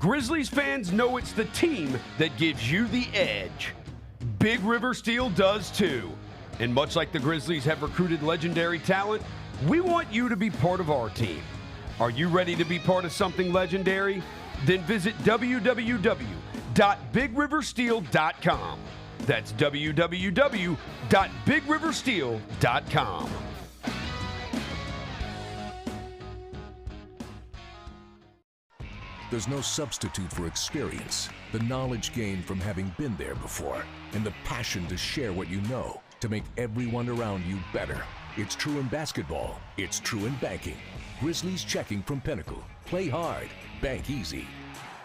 Grizzlies fans know it's the team that gives you the edge. Big River Steel does too. And much like the Grizzlies have recruited legendary talent, we want you to be part of our team. Are you ready to be part of something legendary? Then visit www.bigriversteel.com. That's www.bigriversteel.com. There's no substitute for experience, the knowledge gained from having been there before, and the passion to share what you know to make everyone around you better. It's true in basketball. It's true in banking. Grizzlies Checking from Pinnacle. Play hard. Bank easy.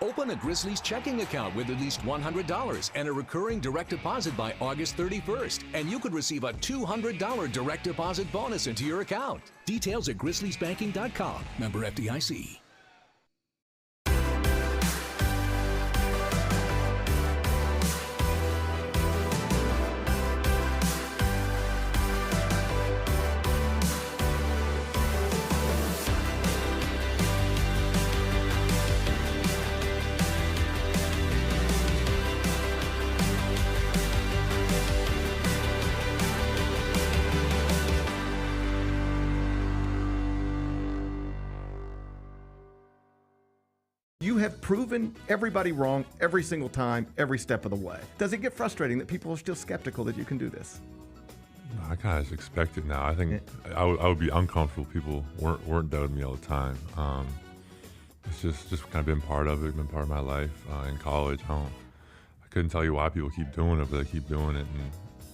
Open a Grizzlies checking account with at least $100 and a recurring direct deposit by August 31st, and you could receive a $200 direct deposit bonus into your account. Details at grizzliesbanking.com. Member FDIC. You have proven everybody wrong every single time, every step of the way. Does it get frustrating that people are still skeptical that you can do this? I kind of expect it now. I think I would be uncomfortable if people weren't doubting me all the time. It's just kind of been part of it, been part of my life in college. I couldn't tell you why people keep doing it, but they keep doing it,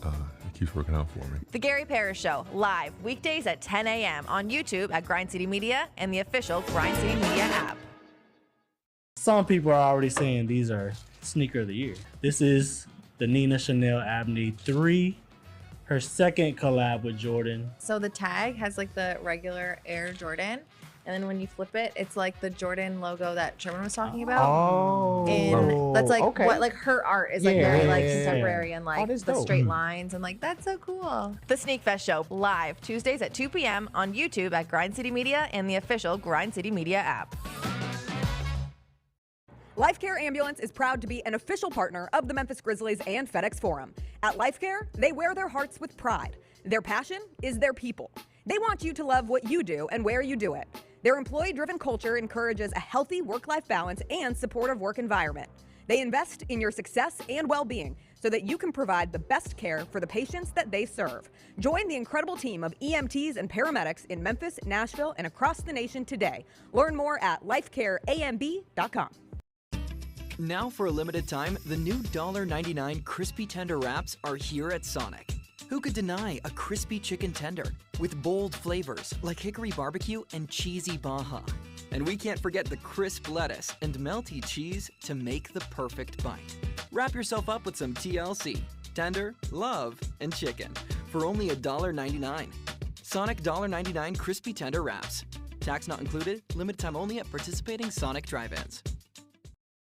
and it keeps working out for me. The Gary Parrish Show, live weekdays at 10 a.m. on YouTube at Grind City Media and the official Grind City Media app. Some people are already saying these are sneaker of the year. This is the Nina Chanel Abney 3, her second collab with Jordan. So the tag has like the regular Air Jordan, and then when you flip it, it's like the Jordan logo that Sherman was talking about. Oh, and that's like okay. what like her art is like very like contemporary and like the dope. straight lines and like that's so cool. The Sneak Fest Show, live Tuesdays at 2 p.m. on YouTube at Grind City Media and the official Grind City Media app. LifeCare Ambulance is proud to be an official partner of the Memphis Grizzlies and FedEx Forum. At LifeCare, they wear their hearts with pride. Their passion is their people. They want you to love what you do and where you do it. Their employee-driven culture encourages a healthy work-life balance and supportive work environment. They invest in your success and well-being so that you can provide the best care for the patients that they serve. Join the incredible team of EMTs and paramedics in Memphis, Nashville, and across the nation today. Learn more at lifecareamb.com. Now for a limited time, the new $1.99 crispy tender wraps are here at Sonic. Who could deny a crispy chicken tender with bold flavors like hickory barbecue and cheesy Baja? And we can't forget the crisp lettuce and melty cheese to make the perfect bite. Wrap yourself up with some TLC, tender, love, and chicken for only $1.99. Sonic $1.99 crispy tender wraps. Tax not included, limited time only at participating Sonic drive-ins.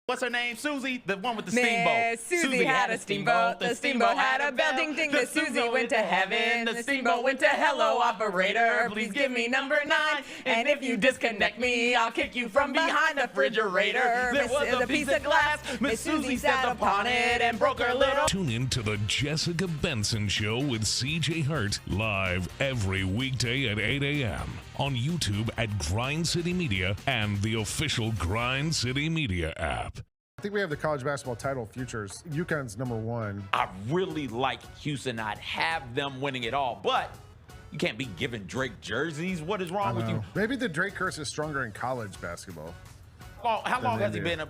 What's her name? Susie, the one with the Miss steamboat. Susie had a steamboat. The steamboat had a bell. Ding, ding. The Susie went to heaven. The steamboat went to hello, operator. Please give me number 9. And if you disconnect me, I'll kick you from behind the refrigerator. There was a piece of glass. Miss Susie sat upon it and broke her little. Tune in to the Jessica Benson Show with CJ Hurt, live every weekday at 8 a.m. on YouTube at Grind City Media and the official Grind City Media app. I think we have the college basketball title futures. UConn's number 1. I really like Houston. I'd have them winning it all, but you can't be giving Drake jerseys. What is wrong with you? Maybe the Drake curse is stronger in college basketball. How long has he been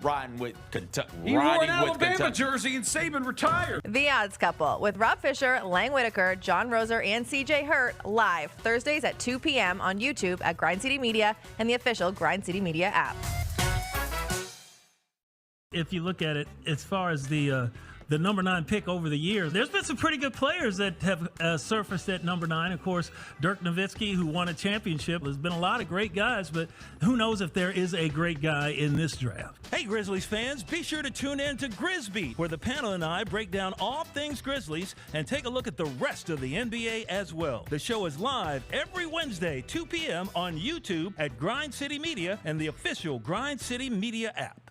riding with Kentucky? He wore an Alabama jersey and Saban retired. The Odds Couple with Rob Fisher, Lang Whitaker, John Roser, and CJ Hurt, live Thursdays at 2 p.m. on YouTube at Grind City Media and the official Grind City Media app. If you look at it, as far as the number 9 pick over the years, there's been some pretty good players that have surfaced at number 9. Of course, Dirk Nowitzki, who won a championship. There's been a lot of great guys, but who knows if there is a great guy in this draft. Hey, Grizzlies fans, be sure to tune in to Grizzbeat, where the panel and I break down all things Grizzlies and take a look at the rest of the NBA as well. The show is live every Wednesday, 2 p.m. on YouTube at Grind City Media and the official Grind City Media app.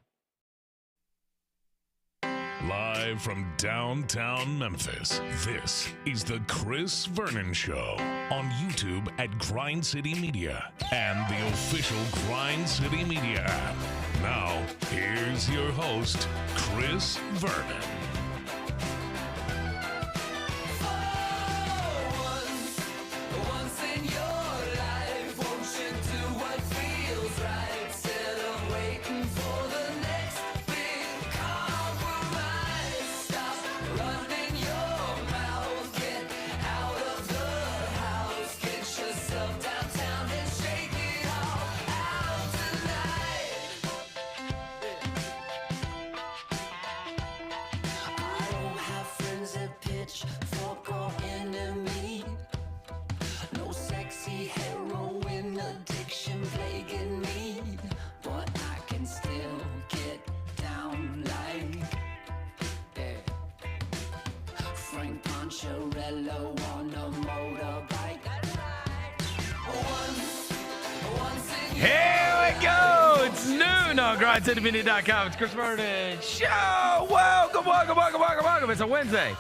Live from downtown Memphis, this is the Chris Vernon Show on YouTube at Grind City Media and the official Grind City Media app. Now, here's your host, Chris Vernon. GrindCityMedia.com. It's Chris Vernon Show. Welcome. It's a Wednesday,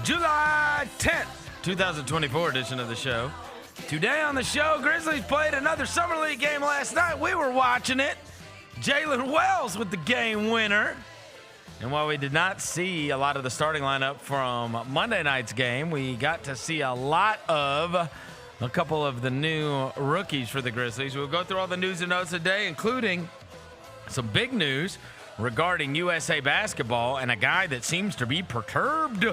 July 10th, 2024 edition of the show. Today on the show, Grizzlies played another Summer League game last night. We were watching it. Jaylen Wells with the game winner. And while we did not see a lot of the starting lineup from Monday night's game, we got to see a lot of a couple of the new rookies for the Grizzlies. We'll go through all the news and notes today, including some big news regarding USA basketball and a guy that seems to be perturbed.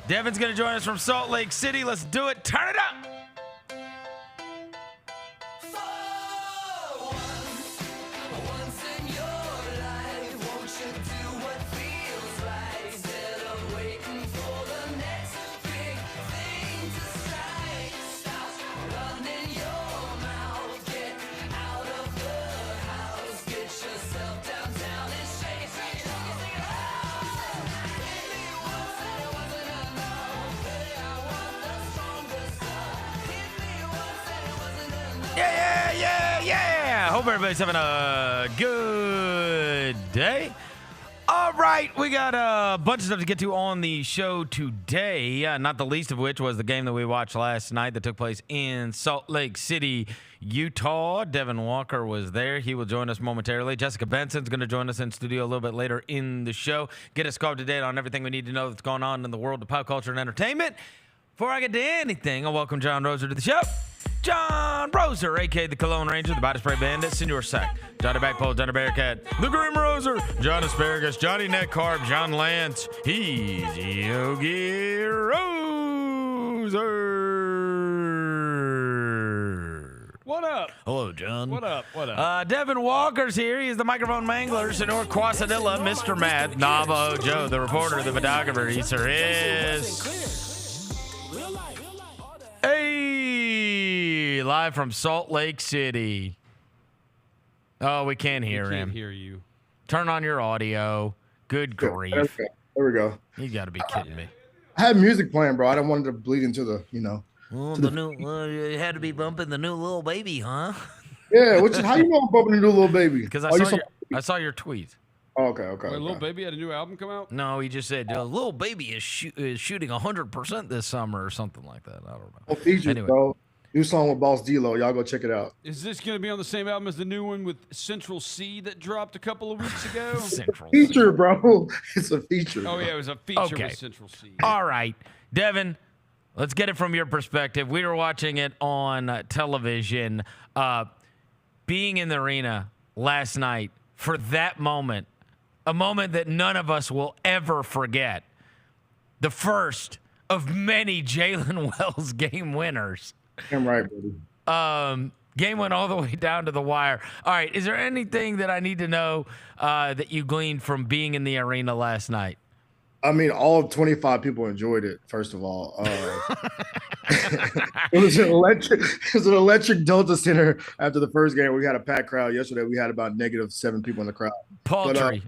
Devin's going to join us from Salt Lake City. Let's do it. Turn it up. Hope everybody's having a good day. All right, we got a bunch of stuff to get to on the show today, not the least of which was the game that we watched last night that took place in Salt Lake City, Utah. Devin Walker was there. He will join us momentarily. Jessica Benson's going to join us in studio a little bit later in the show. Get us caught up to date on everything we need to know that's going on in the world of pop culture and entertainment. Before I get to anything, I'll welcome John Roser to the show. John Roser, a.k.a. the Cologne Ranger, the Body Spray Bandit, Senior Sack, Johnny Backpole, Johnny Bearcat, the Grim Roser, John Asparagus, Johnny Neck Carb, John Lance. He's Yogi Roser. What up? Hello, John. What up? Devin Walker's here. He's the microphone mangler, Senor Quasadilla, Mr. Matt, Navajo Joe, the reporter, the videographer. He sir is. Hey, live from Salt Lake City. Oh, we can't hear him. We can't hear you. Turn on your audio. Good grief. Okay. There we go. You got to be kidding me. I had music playing, bro. I didn't want it to bleed into the, Well, you had to be bumping the new little baby, huh? Yeah, how you know I'm bumping the new little baby? Because I saw your tweet. Oh, okay. Wait, Lil Baby had a new album come out? No, he just said, Lil Baby is shooting 100% this summer or something like that. I don't know. Oh, features, anyway. Bro. New song with Boss D-Lo. Y'all go check it out. Is this going to be on the same album as the new one with Central C that dropped a couple of weeks ago? Central feature, bro. It's a feature. Oh, yeah, it was a feature with Central C. All right. Devin, let's get it from your perspective. We were watching it on television. Being in the arena last night for that moment, a moment that none of us will ever forget. The first of many Jaylen Wells game winners. I'm right, buddy. Game went all the way down to the wire. All right, is there anything that I need to know that you gleaned from being in the arena last night? I mean, all 25 people enjoyed it, first of all. It was an electric Delta Center after the first game. We had a packed crowd. Yesterday, we had about -7 people in the crowd. Paltry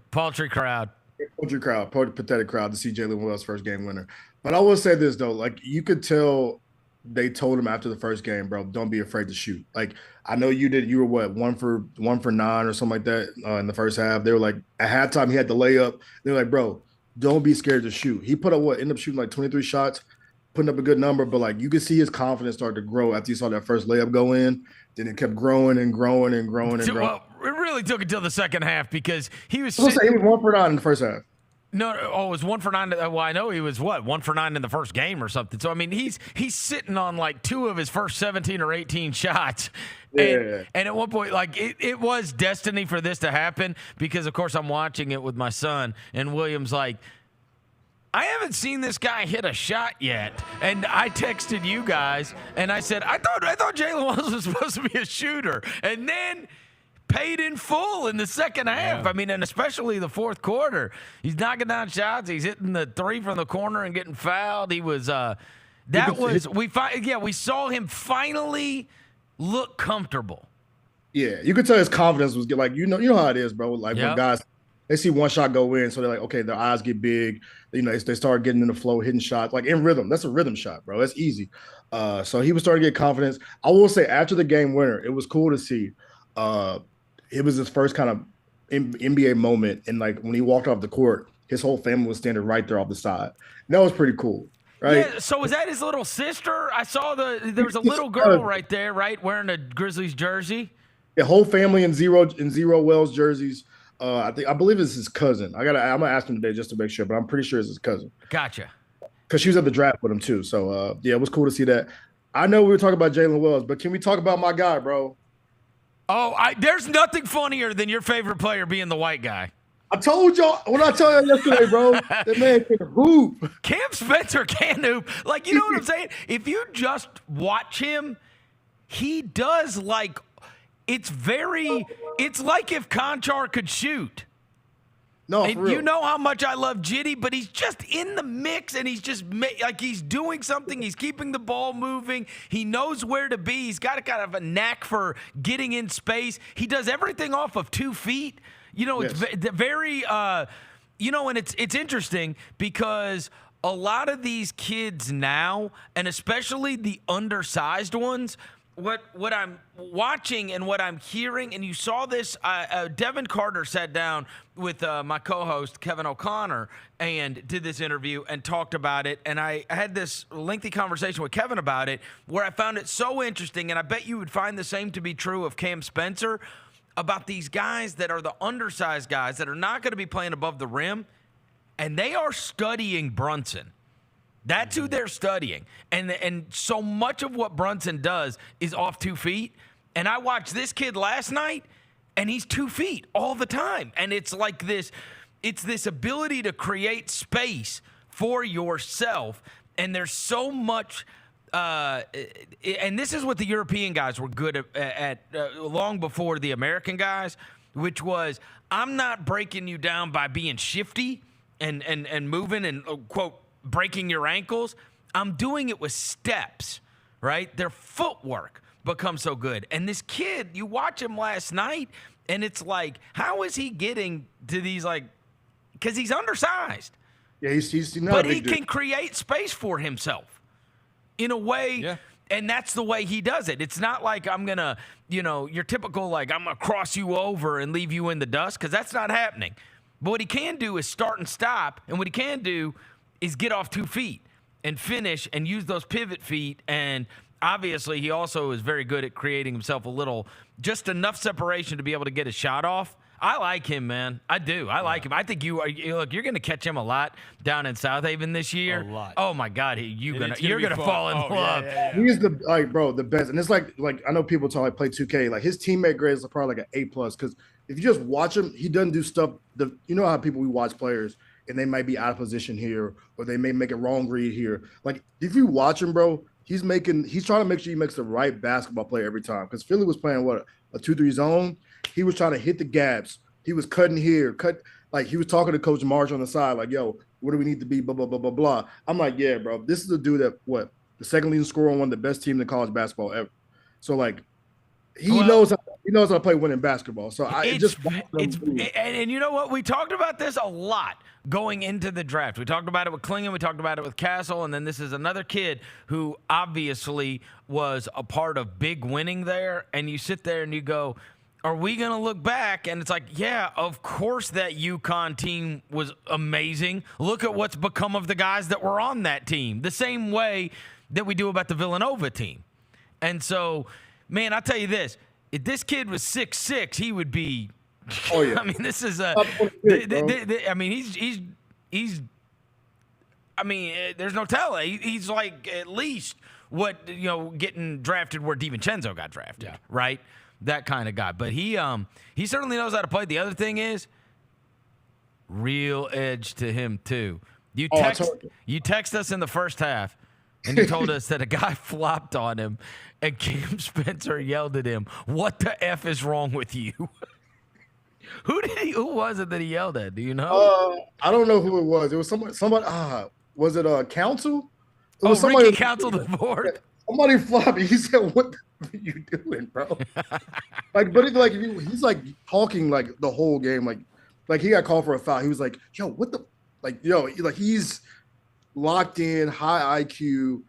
crowd. Paltry crowd, pathetic crowd to see Jaylen Wells' first game winner. But I will say this, though. Like, you could tell they told him after the first game, bro, don't be afraid to shoot. Like, I know you were what, 1 for 9 or something like that in the first half. They were like, at halftime, he had the layup. They were like, bro, don't be scared to shoot. He put up ended up shooting like 23 shots, putting up a good number, but like you could see his confidence start to grow after you saw that first layup go in. Then it kept growing and growing and growing and growing. Well, it really took until the second half because he was. He was 1 for 9 in the first half. No, it was 1 for 9. Well, I know he was 1 for 9 in the first game or something. So I mean, he's sitting on like 2 of his first 17 or 18 shots. Yeah. And at one point, like it was destiny for this to happen because, of course, I'm watching it with my son, and William's like, I haven't seen this guy hit a shot yet. And I texted you guys, and I said, I thought Jaylen Wells was supposed to be a shooter. And then paid in full in the second half. I mean, and especially the fourth quarter. He's knocking down shots. He's hitting the 3 from the corner and getting fouled. He was we saw him finally look comfortable. Yeah, you could tell his confidence was like, you know how it is, bro. Like when guys, they see one shot go in, so they're like, okay, their eyes get big. You know, they start getting in the flow, hitting shots like in rhythm. That's a rhythm shot, bro. That's easy. So he was starting to get confidence. I will say after the game winner, it was cool to see. It was his first kind of NBA moment, and like when he walked off the court, his whole family was standing right there off the side. And that was pretty cool, right? Yeah. So was that his little sister? I saw there was a little girl right there, right, wearing a Grizzlies jersey. The whole family in zero Wells jerseys. I believe it's his cousin. I'm gonna ask him today just to make sure, but I'm pretty sure it's his cousin. Gotcha. Because she was at the draft with him too. So yeah, it was cool to see that. I know we were talking about Jaylen Wells, but can we talk about my guy, bro? Oh, there's nothing funnier than your favorite player being the white guy. I told y'all when I told you yesterday, bro, that man can hoop. Cam Spencer can hoop. Like, you know what I'm saying? If you just watch him, he does like it's like if Conchar could shoot. No, and for real. You know how much I love Jitty, but he's just in the mix, and he's just like he's doing something. He's keeping the ball moving. He knows where to be. He's got a kind of a knack for getting in space. He does everything off of 2 feet. You know, it's very, you know, and it's interesting because a lot of these kids now, and especially the undersized ones, what I'm watching and what I'm hearing, and you saw this, Devin Carter sat down with my co-host, Kevin O'Connor, and did this interview and talked about it, and I had this lengthy conversation with Kevin about it where I found it so interesting, and I bet you would find the same to be true of Cam Spencer, about these guys that are the undersized guys that are not going to be playing above the rim, and they are studying Brunson. That's who they're studying. And so much of what Brunson does is off 2 feet. And I watched this kid last night, and he's 2 feet all the time. And it's like this ability to create space for yourself. And there's so much and this is what the European guys were good at long before the American guys, which was, I'm not breaking you down by being shifty and moving and, quote, breaking your ankles. I'm doing it with steps, right? Their footwork becomes so good. And this kid, you watch him last night, and it's like, how is he getting to these, like, because he's undersized. Yeah, he's not but he can create space for himself in a way, and that's the way he does it. It's not like I'm going to, you know, your typical, like, I'm going to cross you over and leave you in the dust, because that's not happening. But what he can do is start and stop, and what he can do is get off 2 feet and finish and use those pivot feet. And obviously he also is very good at creating himself just enough separation to be able to get a shot off. I like him, man. I do. I like him. I think you're going to catch him a lot down in South Haven this year. A lot. Oh my God, you're going to fall in love. Yeah. He's the best. And it's like I know people talk like play 2K. Like his teammate grades are probably like an A+, because if you just watch him, he doesn't do stuff. You know how we watch players and they might be out of position here, or they may make a wrong read here. Like if you watch him, bro, he's trying to make sure he makes the right basketball play every time. Because Philly was playing a 2-3 zone. He was trying to hit the gaps. He was cutting here, like he was talking to Coach Marsh on the side, like, yo, what do we need to be, blah, blah, blah, blah, blah. I'm like, yeah, bro, this is the dude that, the second leading scorer on one of the best teams in college basketball ever. So, like, he knows how to play winning basketball. So, and you know what? We talked about this a lot going into the draft. We talked about it with Klingon. We talked about it with Castle. And then this is another kid who obviously was a part of big winning there. And you sit there and you go, are we going to look back and it's like, yeah, of course that UConn team was amazing. Look at what's become of the guys that were on that team. The same way that we do about the Villanova team. And so, man, I'll tell you this. If this kid was 6'6", he would be – Oh, yeah. I mean, this is a I mean, he's I mean, there's no telling. He's like at least what, getting drafted where DiVincenzo got drafted, right? That kind of guy. But he certainly knows how to play. The other thing is real edge to him too. You text us in the first half, and you told us that a guy flopped on him, and Cam Spencer yelled at him, "What the F is wrong with you?" Who was it that he yelled at? Do you know? I don't know who it was. It was somebody. Was it Council? It was somebody. Ricky Council the board. Somebody flopped. He said, "What are you doing, bro?" He's like talking like the whole game. Like he got called for a foul. He was like, "Yo, what the?" He's locked in, high IQ.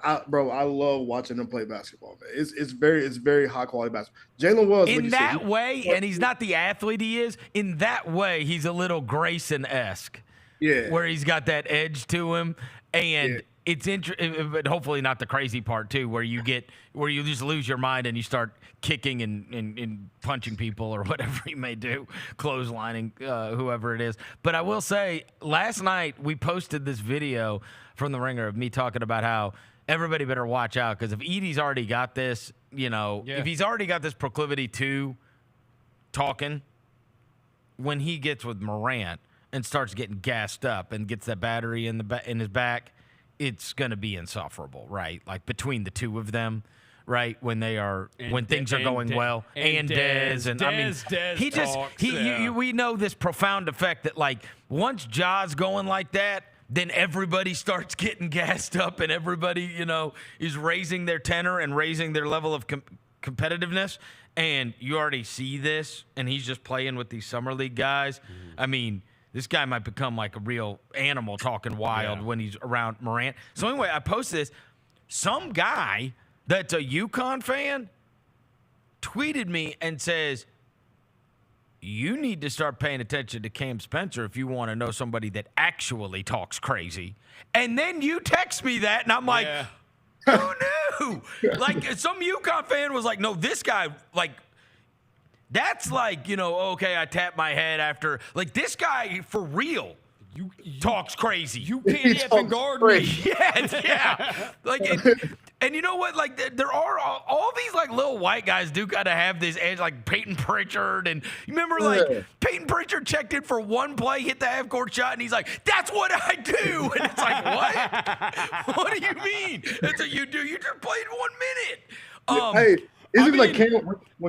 I love watching him play basketball, man. It's very high quality basketball. Jaylen Wells, in that way, and he's not the athlete he is. In that way, he's a little Grayson-esque. Yeah, where he's got that edge to him, and it's interesting, but hopefully not the crazy part too, where you just lose your mind and you start kicking and punching people or whatever you may do, clotheslining whoever it is. But I will say, last night we posted this video from the Ringer of me talking about how everybody better watch out, because if Edey's already got this, if he's already got this proclivity to talking, when he gets with Morant and starts getting gassed up and gets that battery in his back, it's going to be insufferable, right? Like between the two of them, right? When things are going well, and Dez, and Dez we know this profound effect that like once Ja's going like that, then everybody starts getting gassed up, and everybody is raising their tenor and raising their level of competitiveness. And you already see this, and he's just playing with these summer league guys. I mean, this guy might become like a real animal talking wild when he's around Morant. So anyway, I posted this. Some guy that's a UConn fan tweeted me and says, "You need to start paying attention to Cam Spencer if you want to know somebody that actually talks crazy." And then you text me that, and I'm like, who knew? Like, some UConn fan was like, "No, this guy, like, that's like, okay, I tapped my head after." Like, this guy, for real, talks crazy. You can't effing guard me. Yeah. Like, and you know what? Like, there are all these, like, little white guys do kind of have this edge, like Peyton Pritchard. And you remember, like, Peyton Pritchard checked in for one play, hit the half-court shot, and he's like, "That's what I do." And it's like, what? What do you mean? That's what you do. You just played 1 minute. Hey, it's like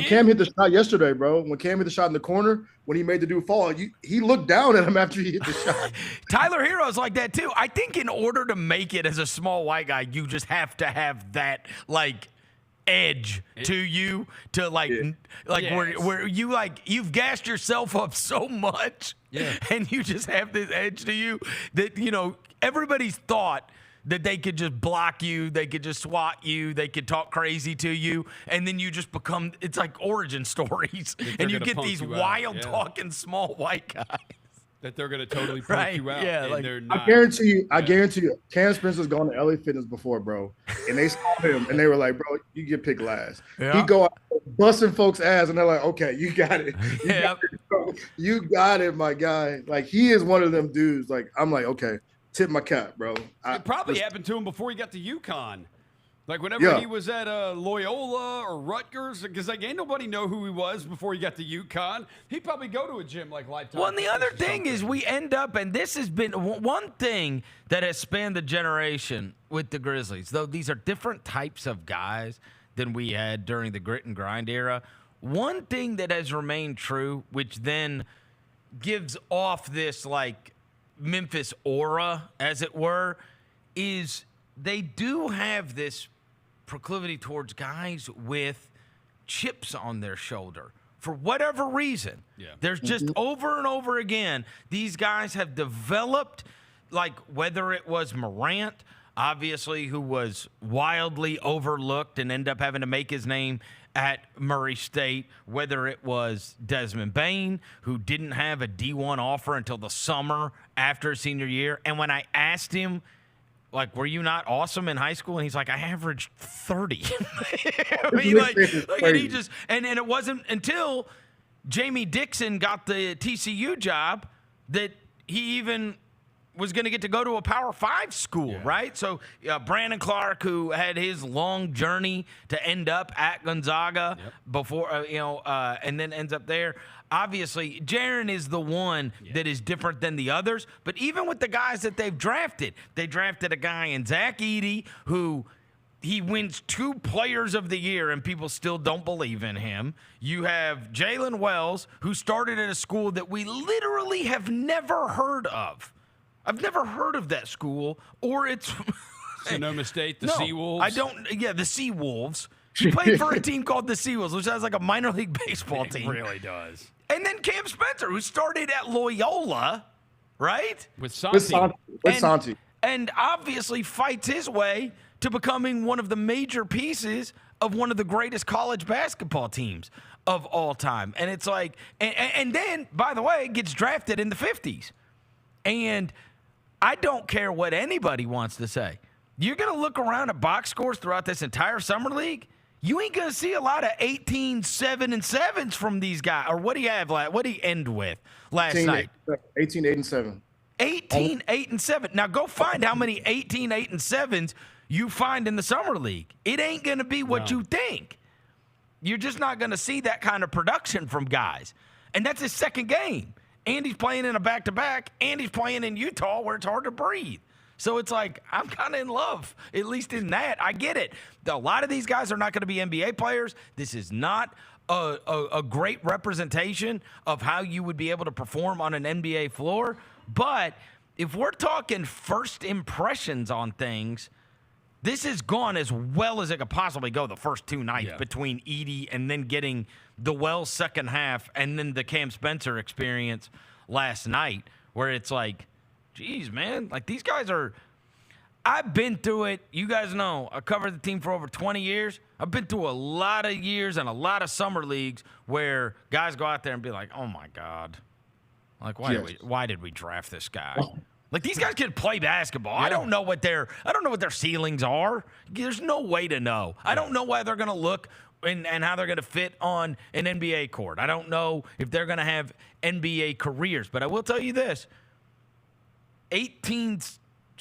Cam hit the shot yesterday, bro. When Cam hit the shot in the corner, when he made the dude fall, he looked down at him after he hit the shot. Tyler Hero's like that too. I think in order to make it as a small white guy, you just have to have that like edge to you to where you you've gassed yourself up so much, and you just have this edge to you that everybody's thought that they could just block you, they could just swat you, they could talk crazy to you, and then you just become, it's like origin stories, and you get these wild talking small white guys. That they're going to totally punk you out. Yeah, and they're not. I guarantee you, Cam Spencer's gone to LA Fitness before, bro, and they saw him, and they were like, "Bro, you get picked last." He go out busting folks' ass, and they're like, "Okay, you got it. You got it, my guy." Like, he is one of them dudes. Like, I'm like, okay. Tip my cap, bro. It probably happened to him before he got to UConn. Like, whenever he was at Loyola or Rutgers, because ain't nobody know who he was before he got to UConn. He'd probably go to a gym like Lifetime. Well, and the other thing is we end up, and this has been one thing that has spanned the generation with the Grizzlies, though these are different types of guys than we had during the grit and grind era. One thing that has remained true, which then gives off this, like, Memphis aura, as it were, is they do have this proclivity towards guys with chips on their shoulder for whatever reason. There's just over and over again, these guys have developed, like whether it was Morant, obviously, who was wildly overlooked and ended up having to make his name at Murray State, whether it was Desmond Bain, who didn't have a D1 offer until the summer after his senior year. And when I asked him, like, were you not awesome in high school? And he's like, I averaged 30. I mean, and it wasn't until Jamie Dixon got the TCU job that he even was going to get to go to a Power 5 school, right? So Brandon Clark, who had his long journey to end up at Gonzaga before, and then ends up there. Obviously, Jaren is the one that is different than the others. But even with the guys that they drafted a guy in Zach Edey who he wins 2 Players of the Year, and people still don't believe in him. You have Jaylen Wells, who started at a school that we literally have never heard of. I've never heard of that school, or it's Sonoma State, the Seawolves. The Seawolves. He played for a team called the Seawolves, which sounds like a minor league baseball team. It really does. And then Cam Spencer, who started at Loyola, right? With Santi. And obviously fights his way to becoming one of the major pieces of one of the greatest college basketball teams of all time. And it's like, and then, by the way, gets drafted in the 50s. And I don't care what anybody wants to say. You're going to look around at box scores throughout this entire summer league. You ain't going to see a lot of 18, 7, and 7s from these guys. Or what do you have? What did he end with last night? 18, 8, and 7. 18, 8, and 7. Now go find how many 18, 8, and 7s you find in the summer league. It ain't going to be what you think. You're just not going to see that kind of production from guys. And that's his second game. And he's playing in a back-to-back, and he's playing in Utah where it's hard to breathe. So it's like, I'm kind of in love, at least in that. I get it. A lot of these guys are not going to be NBA players. This is not a great representation of how you would be able to perform on an NBA floor. But if we're talking first impressions on things, this has gone as well as it could possibly go the first 2 nights between Edey and then getting the Wells second half and then the Cam Spencer experience last night, where it's like, geez, man, like these guys are – I've been through it. You guys know I covered the team for over 20 years. I've been through a lot of years and a lot of summer leagues where guys go out there and be like, oh, my God. Like, why did we draft this guy? Like, these guys can play basketball. I don't know what their ceilings are. There's no way to know. I don't know why they're going to look and how they're going to fit on an NBA court. I don't know if they're going to have NBA careers. But I will tell you this. 18,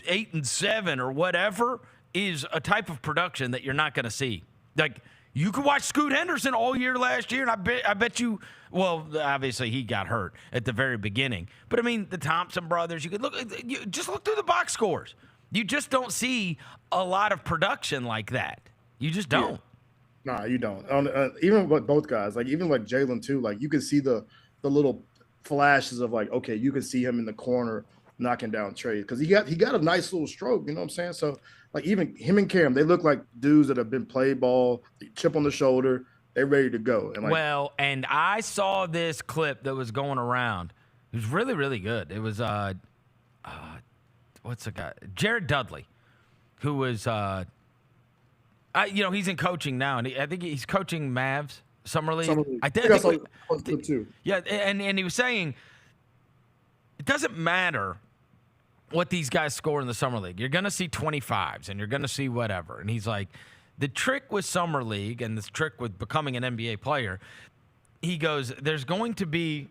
8, and 7 or whatever is a type of production that you're not going to see. Like, you could watch Scoot Henderson all year last year, and I bet you, well, obviously he got hurt at the very beginning. But, I mean, the Thompson brothers, just look through the box scores. You just don't see a lot of production like that. You just don't. Yeah. Nah, you don't. Even with both guys, like even like Jaylen too, like you can see the little flashes of like, okay, you can see him in the corner knocking down trades because he got a nice little stroke, you know what I'm saying? So like even him and Cam, they look like dudes that have been played ball, chip on the shoulder, they're ready to go. And and I saw this clip that was going around. It was really, really good. It was what's the guy? Jared Dudley, who was he's in coaching now, and I think he's coaching Mavs Summer League. I think too. Yeah, and he was saying it doesn't matter what these guys score in the Summer League. You're going to see 25s, and you're going to see whatever. And he's like, the trick with Summer League and this trick with becoming an NBA player, he goes, there's going to be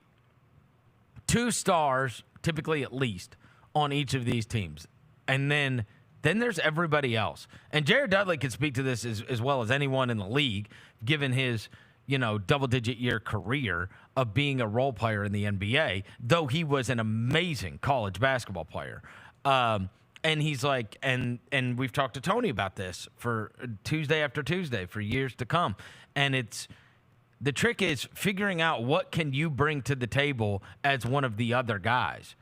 2 stars, typically at least, on each of these teams. And then there's everybody else. And Jared Dudley can speak to this as well as anyone in the league, given his double-digit year career of being a role player in the NBA, though he was an amazing college basketball player. And he's like, and we've talked to Tony about this for Tuesday after Tuesday for years to come. And the trick is figuring out what can you bring to the table as one of the other guys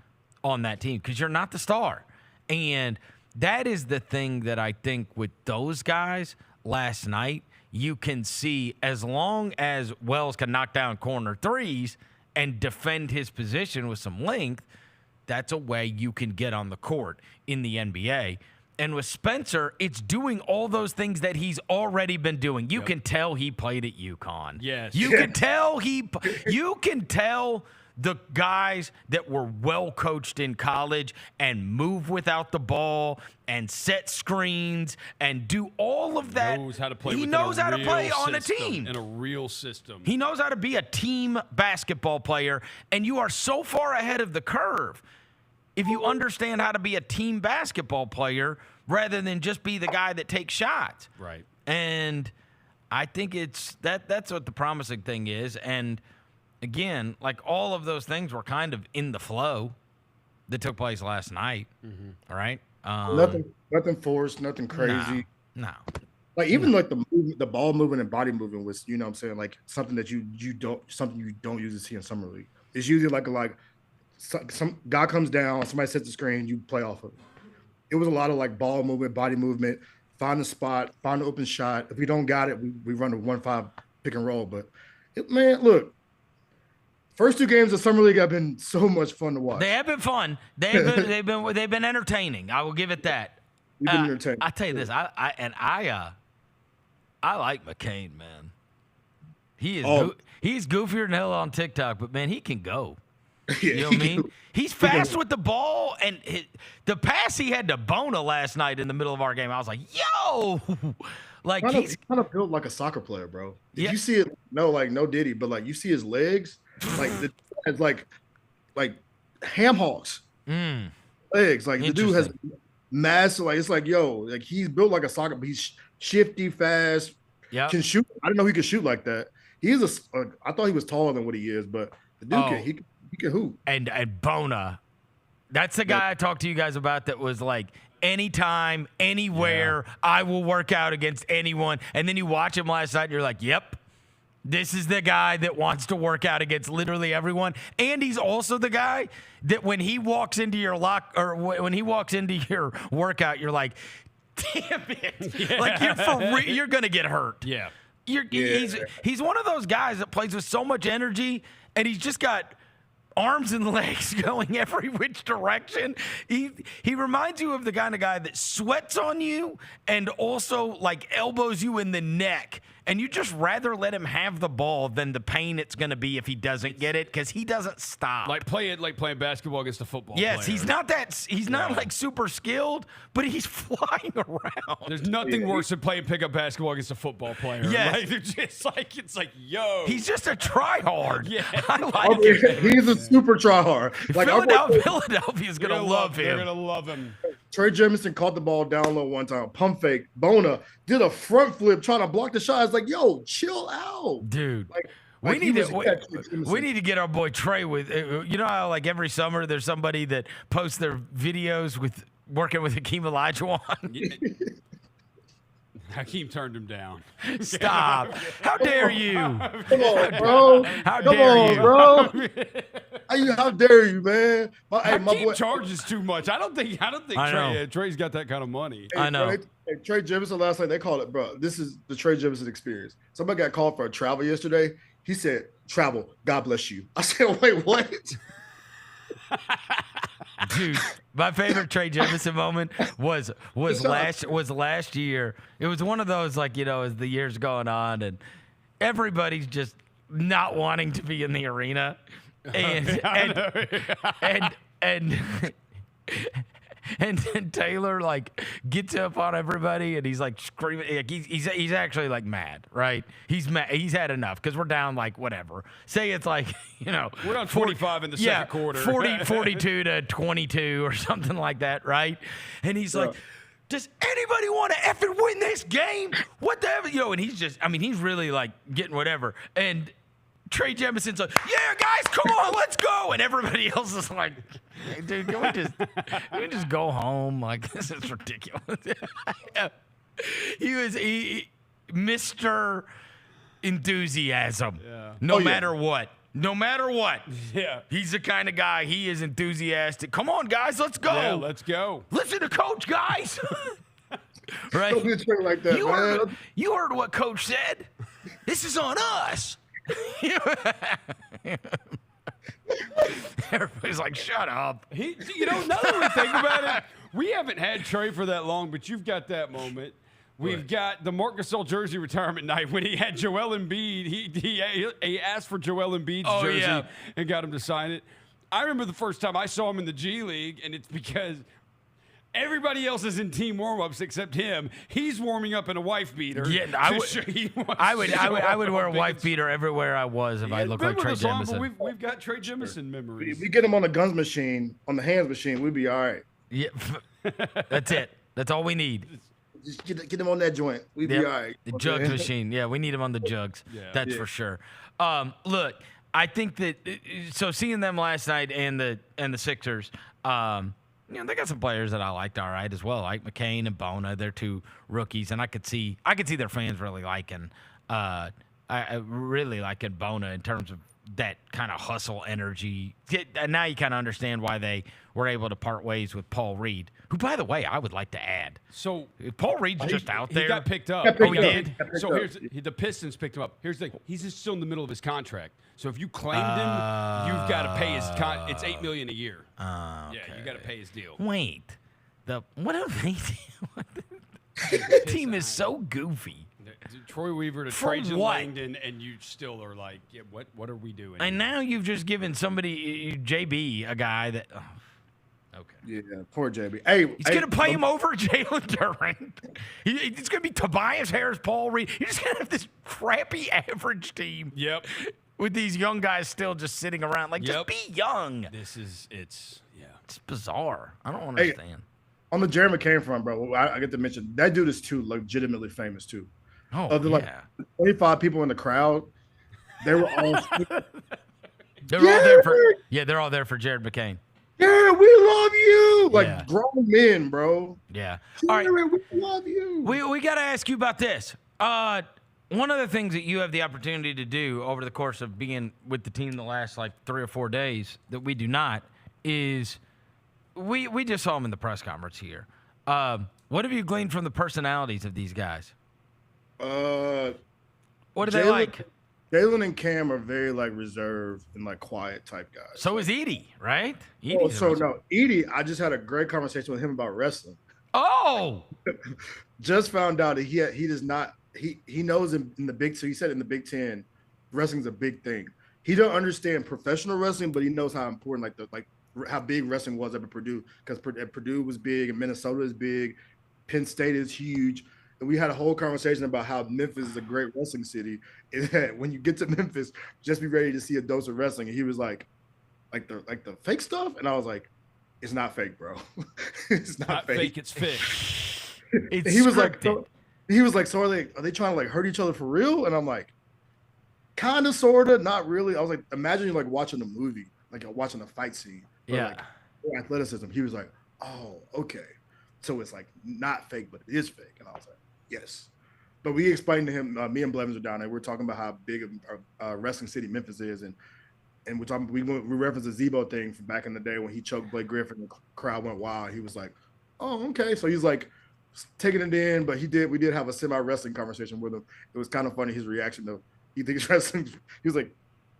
on that team, because you're not the star. And that is the thing that I think with those guys last night, you can see as long as Wells can knock down corner threes and defend his position with some length, that's a way you can get on the court in the NBA. And with Spencer, it's doing all those things that he's already been doing. You can tell he played at UConn. Yes. You can tell you can tell the guys that were well coached in college and move without the ball and set screens and do all of that. He knows how to play. He knows how to play on a team. In a real system. He knows how to be a team basketball player, and you are so far ahead of the curve if you understand how to be a team basketball player rather than just be the guy that takes shots. Right. And I think that's what the promising thing is. And again, like all of those things were kind of in the flow that took place last night. All right. Nothing forced, nothing crazy. No. Like even like the ball movement and body movement was, you know what I'm saying, like something that you don't usually see in summer league. It's usually like some guy comes down, somebody sets the screen, you play off of it. It was a lot of like ball movement, body movement, find the spot, find the open shot. If we don't got it, we run a 1-5 pick and roll. But man, look, first 2 games of summer league have been so much fun to watch. They have been fun. They've been entertaining. I will give it that. You've been entertaining. I tell you this, I like McCain, man. He's goofier than hell on TikTok, but man, he can go. You know what I mean? He's fast with the ball, and the pass he had to Bona last night in the middle of our game, I was like, yo! Like he's kind of built like a soccer player, bro. Did you see it? No Diddy, but like you see his legs, like it's like ham hocks legs. Like the dude has massive. Like it's like like he's built like a soccer. But he's shifty, fast. Yeah, can shoot. I didn't know he could shoot like that. He's I thought he was taller than what he is, but the dude he can hoop. And Bona, that's the guy I talked to you guys about that was like, anytime, anywhere, I will work out against anyone. And then you watch him last night and you're like, yep, this is the guy that wants to work out against literally everyone. And he's also the guy that when he walks into your when he walks into your workout, you're like, damn it. Like you're going to get hurt. Yeah. He's one of those guys that plays with so much energy, and he's just got arms and legs going every which direction. He reminds you of the kind of guy that sweats on you and also like elbows you in the neck. And you just rather let him have the ball than the pain it's going to be if he doesn't get it, because he doesn't stop. Like playing basketball against a football player. Yes, he's not like super skilled, but he's flying around. There's nothing worse than playing pickup basketball against a football player. Yeah, like, they're just like it's like, yo, he's just a try-hard. Yeah, I like it. He's a super try-hard. Like Philadelphia's gonna love him. They're gonna love him. Trey Jemison caught the ball down low one time, pump fake. Bona did a front flip trying to block the shot. It's like, yo, chill out, dude. We need to get our boy Trey with. You know how like every summer there's somebody that posts their videos with working with Hakeem Olajuwon. Hakeem turned him down. Stop! How dare you? Come on, bro. How dare you, bro? How dare you, man? My boy charges too much. I don't think Trey's got that kind of money. I know. Trey Jemison last night, they called it, bro. This is the Trey Jemison experience. Somebody got called for a travel yesterday. He said, "Travel, God bless you." I said, "Wait, what?" Dude, my favorite Trey Jemison moment was last year. It was one of those, like, you know, as the year's going on and everybody's just not wanting to be in the arena, and Taylor like gets up on everybody and he's like screaming. Like he's actually like mad, right? He's mad. He's had enough because we're down like whatever. Say it's like, you know, we're down 45 in the second quarter, 42 to 22 or something like that, right? And he's like, does anybody want to effing win this game? What the hell, you know? And he's just, I mean, he's really like getting whatever. And Trey Jemison's like, yeah, guys, come on, let's go. And everybody else is like, hey, dude, can we just go home? Like, this is ridiculous. He was Mr. Enthusiasm. Yeah. No matter what. No matter what. Yeah. He's the kind of guy, he is enthusiastic. Come on, guys, let's go. Yeah, let's go. Listen to Coach, guys. Right? Don't be a trick like that, you heard what Coach said. This is on us. Everybody's like, shut up. You know, now that we think about it, We haven't had Trey for that long, but you've got that moment. We've got the Marc Gasol jersey retirement night when he had Joel Embiid. He asked for Joel Embiid's jersey and got him to sign it. I remember the first time I saw him in the G League, and it's because everybody else is in team warm-ups except him. He's warming up in a wife beater. Yeah, I would wear a wife beater everywhere I was if I looked like Trey Jemison. We've got Trey Jemison memories. We get him on the guns machine, on the hands machine, we'd be all right. Yeah, that's it. That's all we need. Just get him on that joint. We'd be all right. The jugs machine. Yeah, we need him on the jugs. That's for sure. Look, I think that so seeing them last night and the Sixers, they got some players that I liked all right as well, like McCain and Bona. They're two rookies, and I could see their fans really liking. I really liking Bona in terms of that kind of hustle energy. Now you kind of understand why they were able to part ways with Paul Reed, who, by the way, I would like to add. So Paul Reed's just out there. He got picked up. He did? So the Pistons picked him up. Here's the thing. He's just still in the middle of his contract. So if you claimed him, you've got to pay his it's $8 million a year. Okay. Yeah, you got to pay his deal. Wait. What are they doing? The team is so goofy. Troy Weaver to Trajan Langdon, and you still are like, yeah, what are we doing? And now you've just given somebody, JB, a guy that. Okay. Yeah, poor JB. Hey, he's going to play him over Jalen Duren. It's going to be Tobias Harris, Paul Reed. You're just going to have this crappy average team. Yep. With these young guys still just sitting around. Like, just be young. It's bizarre. I don't understand. Hey, on the Jerry McCain front, bro, I get to mention, that dude is too legitimately famous, too. Oh, of the 25 people in the crowd, they were all they're all there for Jared McCain. Yeah, we love you. Like grown men, bro. Yeah. All right. We love you. We got to ask you about this. One of the things that you have the opportunity to do over the course of being with the team the last 3 or 4 days that we do not is we just saw them in the press conference here. What have you gleaned from the personalities of these guys? What are they like? Jaylen and Cam are very reserved and quiet type guys. So is Edie, right? Edie, I just had a great conversation with him about wrestling. Oh, just found out that he does not. He knows in the Big. So he said in the Big Ten, wrestling's a big thing. He don't understand professional wrestling, but he knows how important how big wrestling was up at Purdue, because Purdue was big and Minnesota is big, Penn State is huge. And we had a whole conversation about how Memphis is a great wrestling city. And that when you get to Memphis, just be ready to see a dose of wrestling. And he was like the fake stuff. And I was like, it's not fake, bro. It's not fake. It's fake. He was like, so are they trying to hurt each other for real? And I'm like, kind of, sort of, not really. I was like, imagine you're watching a movie, watching a fight scene. Yeah. Athleticism. He was like, oh, okay. So it's not fake, but it is fake. And I was like, yes. But we explained to him, me and Blevins were down there. We were talking about how big a wrestling city Memphis is. And we referenced the Zebo thing from back in the day when he choked Blake Griffin and the crowd went wild. He was like, oh, okay. So he's taking it in, but we did have a semi-wrestling conversation with him. It was kind of funny, his reaction though. He thinks wrestling, he was like,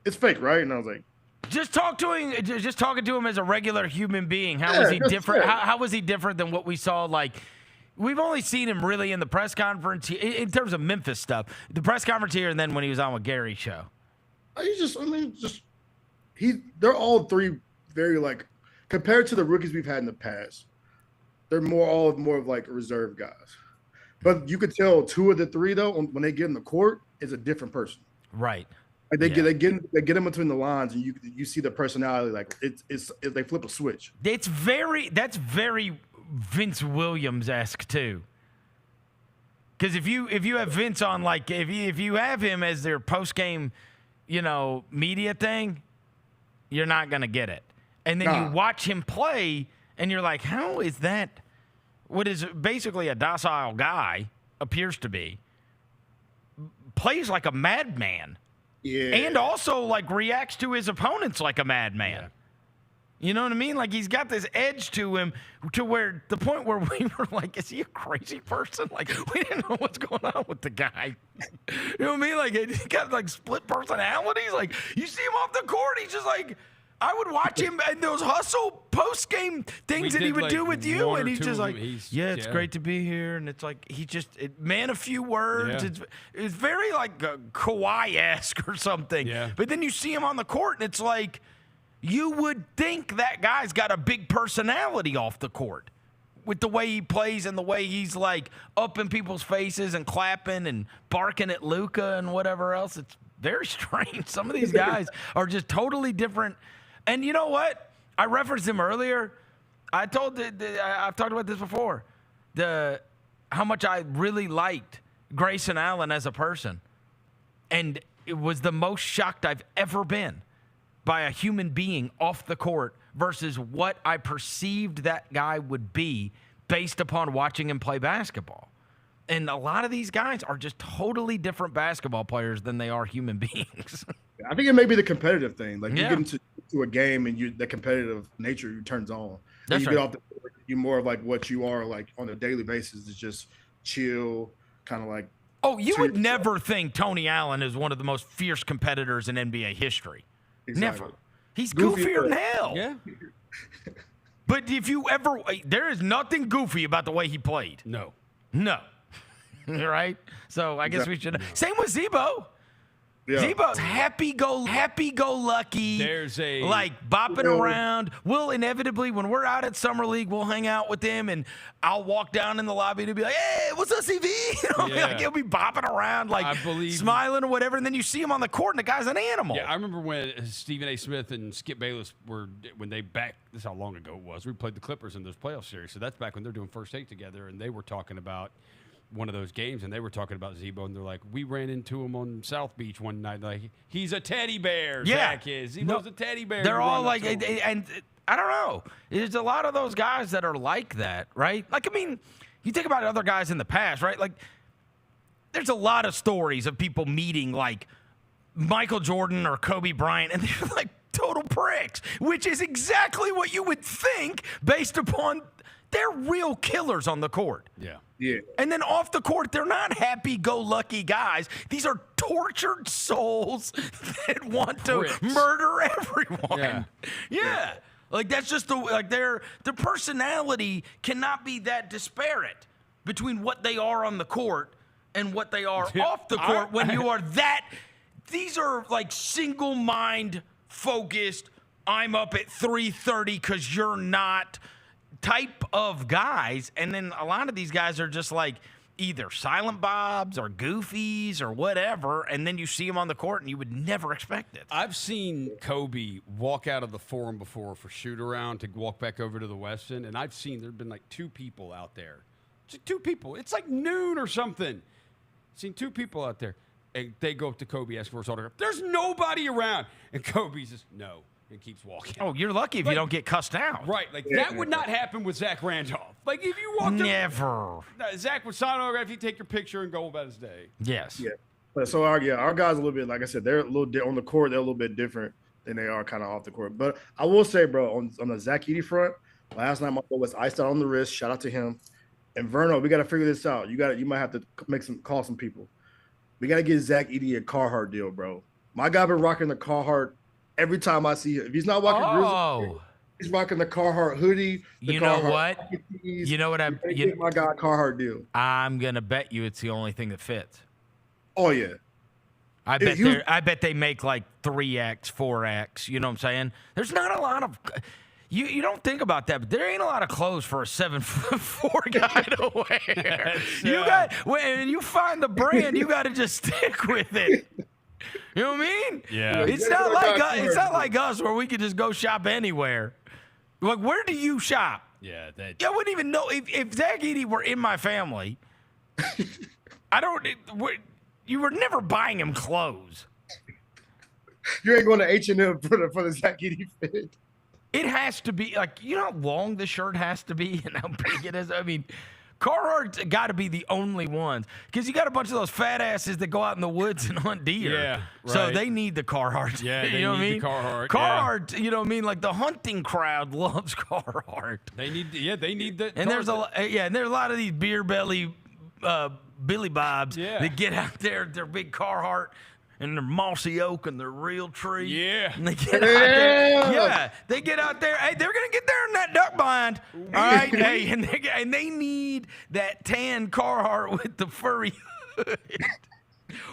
it's fake, right? And I was like, just talking to him as a regular human being. How was he different? How was he different than what we saw? We've only seen him really in the press conference in terms of Memphis stuff. The press conference here, and then when he was on with Gary's show. They're all three very compared to the rookies we've had in the past. They're more of reserve guys. But you could tell two of the three though, when they get in the court, is a different person. Right. They get in between the lines, and you see the personality. It's they flip a switch. That's very Vince Williams-esque too. Because if you have Vince on, if you have him as their post game, media thing, you're not gonna get it. And then you watch him play, and you're like, how is that? What is basically a docile guy appears to be, plays like a madman. Yeah. And also reacts to his opponents like a madman. Yeah. You know what I mean? He's got this edge to him to where the point where we were like, is he a crazy person? We didn't know what's going on with the guy. You know what I mean? He got split personalities. You see him off the court, he's just I would watch him in those hustle post-game things that he would do with you, and he's just like, it's great to be here, and it's like man, a few words. Yeah. It's very like Kawhi-esque or something. Yeah. But then you see him on the court, and it's like you would think that guy's got a big personality off the court with the way he plays and the way he's like up in people's faces and clapping and barking at Luka and whatever else. It's very strange. Some of these guys are just totally different. And you know what? I referenced him earlier. I've talked about this before. How much I really liked Grayson Allen as a person. And it was the most shocked I've ever been by a human being off the court versus what I perceived that guy would be based upon watching him play basketball. And a lot of these guys are just totally different basketball players than they are human beings. I think it may be the competitive thing. Like you get into a game and the competitive nature turns on. That's you right. get off the court, you're more of like what you are like on a daily basis. It's just chill, kind of like. Oh, you would never think Tony Allen is one of the most fierce competitors in NBA history. Exactly. Never. He's goofier than hell. Yeah. But if you ever, there is nothing goofy about the way he played. No. Right? So I guess we should. Same with Zebo. Yeah. Zebo's happy-go-lucky. There's a like bopping around. We'll inevitably, when we're out at Summer League, we'll hang out with him, and I'll walk down in the lobby to be like, "Hey, what's up, CV?" Like he'll be bopping around, like smiling or whatever. And then you see him on the court, and the guy's an animal. Yeah, I remember when Stephen A. Smith and Skip Bayless this is how long ago it was. We played the Clippers in those playoff series, so that's back when they're doing first take together, and they were talking about one of those games, and they were talking about Zebo, and they're like, we ran into him on South Beach one night. Like, he's a teddy bear, Zach is. Zebo's a teddy bear. They're all like, and I don't know. There's a lot of those guys that are like that, right? Like, I mean, you think about other guys in the past, right? Like, there's a lot of stories of people meeting, like, Michael Jordan or Kobe Bryant, and they're like total pricks, which is exactly what you would think based upon they're real killers on the court. Yeah. Yeah. And then off the court, they're not happy-go-lucky guys. These are tortured souls that want to murder everyone. Yeah. Like, that's just their personality cannot be that disparate between what they are on the court and what they are off the court when you are that. These are like single mind focused, I'm up at 3:30 because you're not type of guys. And then a lot of these guys are just like either silent bobs or goofies or whatever, and then you see them on the court and you would never expect it. I've seen Kobe walk out of the Forum before for shoot around to walk back over to the Westin, and I've seen there've been like two people out there. Just two people. It's like noon or something. Seen two people out there. And they go up to Kobe, ask for his autograph. There's nobody around. And Kobe says, no, and keeps walking. Oh, you're lucky if you don't get cussed out. Right. Like, that would not happen with Zach Randolph. Like, if you walked up. Zach would sign an autograph, he'd take your picture and go about his day. Yes. Yeah. But so, our guys a little bit, like I said, they're a little on the court, they're a little bit different than they are kind of off the court. But I will say, bro, on the Zach Edey front, last night my boy was iced out on the wrist. Shout out to him. And Vernon, we got to figure this out. You might have to call some people. We got to get Zach Edey a Carhartt deal, bro. My guy been rocking the Carhartt every time I see him. If he's not rocking Grizzlies, he's rocking the Carhartt hoodie. You know what? You know what? My guy Carhartt deal. I'm gonna bet you it's the only thing that fits. Oh yeah. I bet they make like 3X, 4X. You know what I'm saying? There's not a lot of. You don't think about that, but there ain't a lot of clothes for a 7'4" guy to wear. When you find the brand, you got to just stick with it. You know what I mean? Yeah. It's not like us where we could just go shop anywhere. Like, where do you shop? Yeah. I wouldn't even know if Zach Edey were in my family. You were never buying him clothes. You ain't going to H&M for the Zach Edey fit. It has to be like, you know how long the shirt has to be and how big it is? I mean, Carhartt's got to be the only ones because you got a bunch of those fat asses that go out in the woods and hunt deer. Yeah, right. So they need the Carhartt. Yeah, you know what I mean? Carhartt. Carhartt, you know what I mean? Like the hunting crowd loves Carhartt. They need the. And there's a lot of these beer belly Billy Bobs that get out there, their big Carhartt and their mossy oak and their real tree. Yeah. And they get out there. Yeah, they get out there. Hey, they're gonna get there in that duck blind. All right. Hey, and they need that tan Carhartt with the furry hood.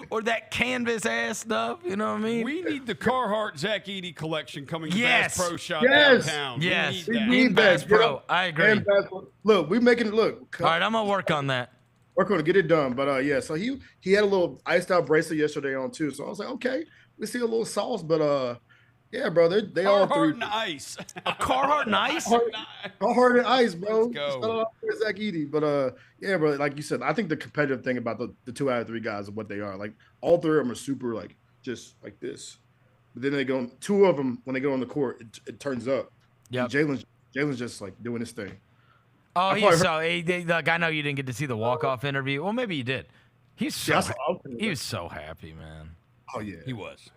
Or that canvas ass stuff, you know what I mean? We need the Carhartt Zach Edey collection coming to Yes. Bass Pro Shop Yes. downtown. Yes. We need that. need Bass that. Pro. I agree. And Bass Pro. Look, we making it look. All right, I'm gonna work on that. We're going to get it done. But yeah, so he had a little iced out bracelet yesterday on too. So I was like, okay, we see a little sauce, but yeah, bro, they all three. Carhartt and Ice. A Carhartt nice? Carhartt and ice, bro. Let's go. Shout out to Zach Edey. But yeah, bro, like you said, I think the competitive thing about the 2 out of 3 guys and what they are, like all 3 of them are super like just like this. But then they go, 2 of them when they go on the court, it turns up. Yeah. Jalen's just like doing his thing. Oh, look, I know you didn't get to see the walk-off interview. Well, maybe you did. He was so happy, man. Oh yeah, He was.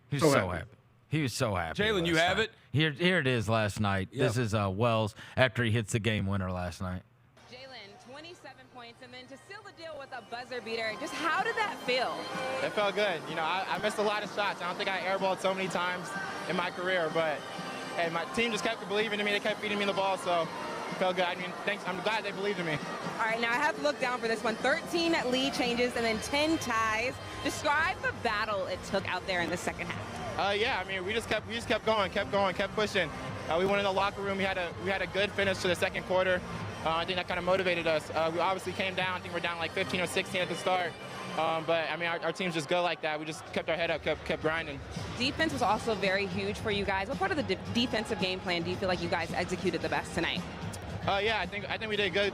He was so happy. He was so happy. Jaylen, you last have night. it? Here it is last night. Yeah. This is Wells after he hits the game winner last night. Jaylen, 27 points, and then to seal the deal with a buzzer beater. Just how did that feel? It felt good. You know, I missed a lot of shots. I don't think I airballed so many times in my career, but hey, my team just kept believing in me. They kept feeding me the ball, so it felt good. I mean, thanks. I'm glad they believed in me. All right, now I have to look down for this one. 13 lead changes and then 10 ties. Describe the battle it took out there in the second half. Yeah, I mean, we just kept going, kept pushing. We went in the locker room. We had a good finish to the second quarter. I think that kind of motivated us. We obviously came down. I think we're down like 15 or 16 at the start. But I mean, our team's just good like that. We just kept our head up, kept grinding. Defense was also very huge for you guys. What part of the defensive game plan do you feel like you guys executed the best tonight? Yeah, I think we did a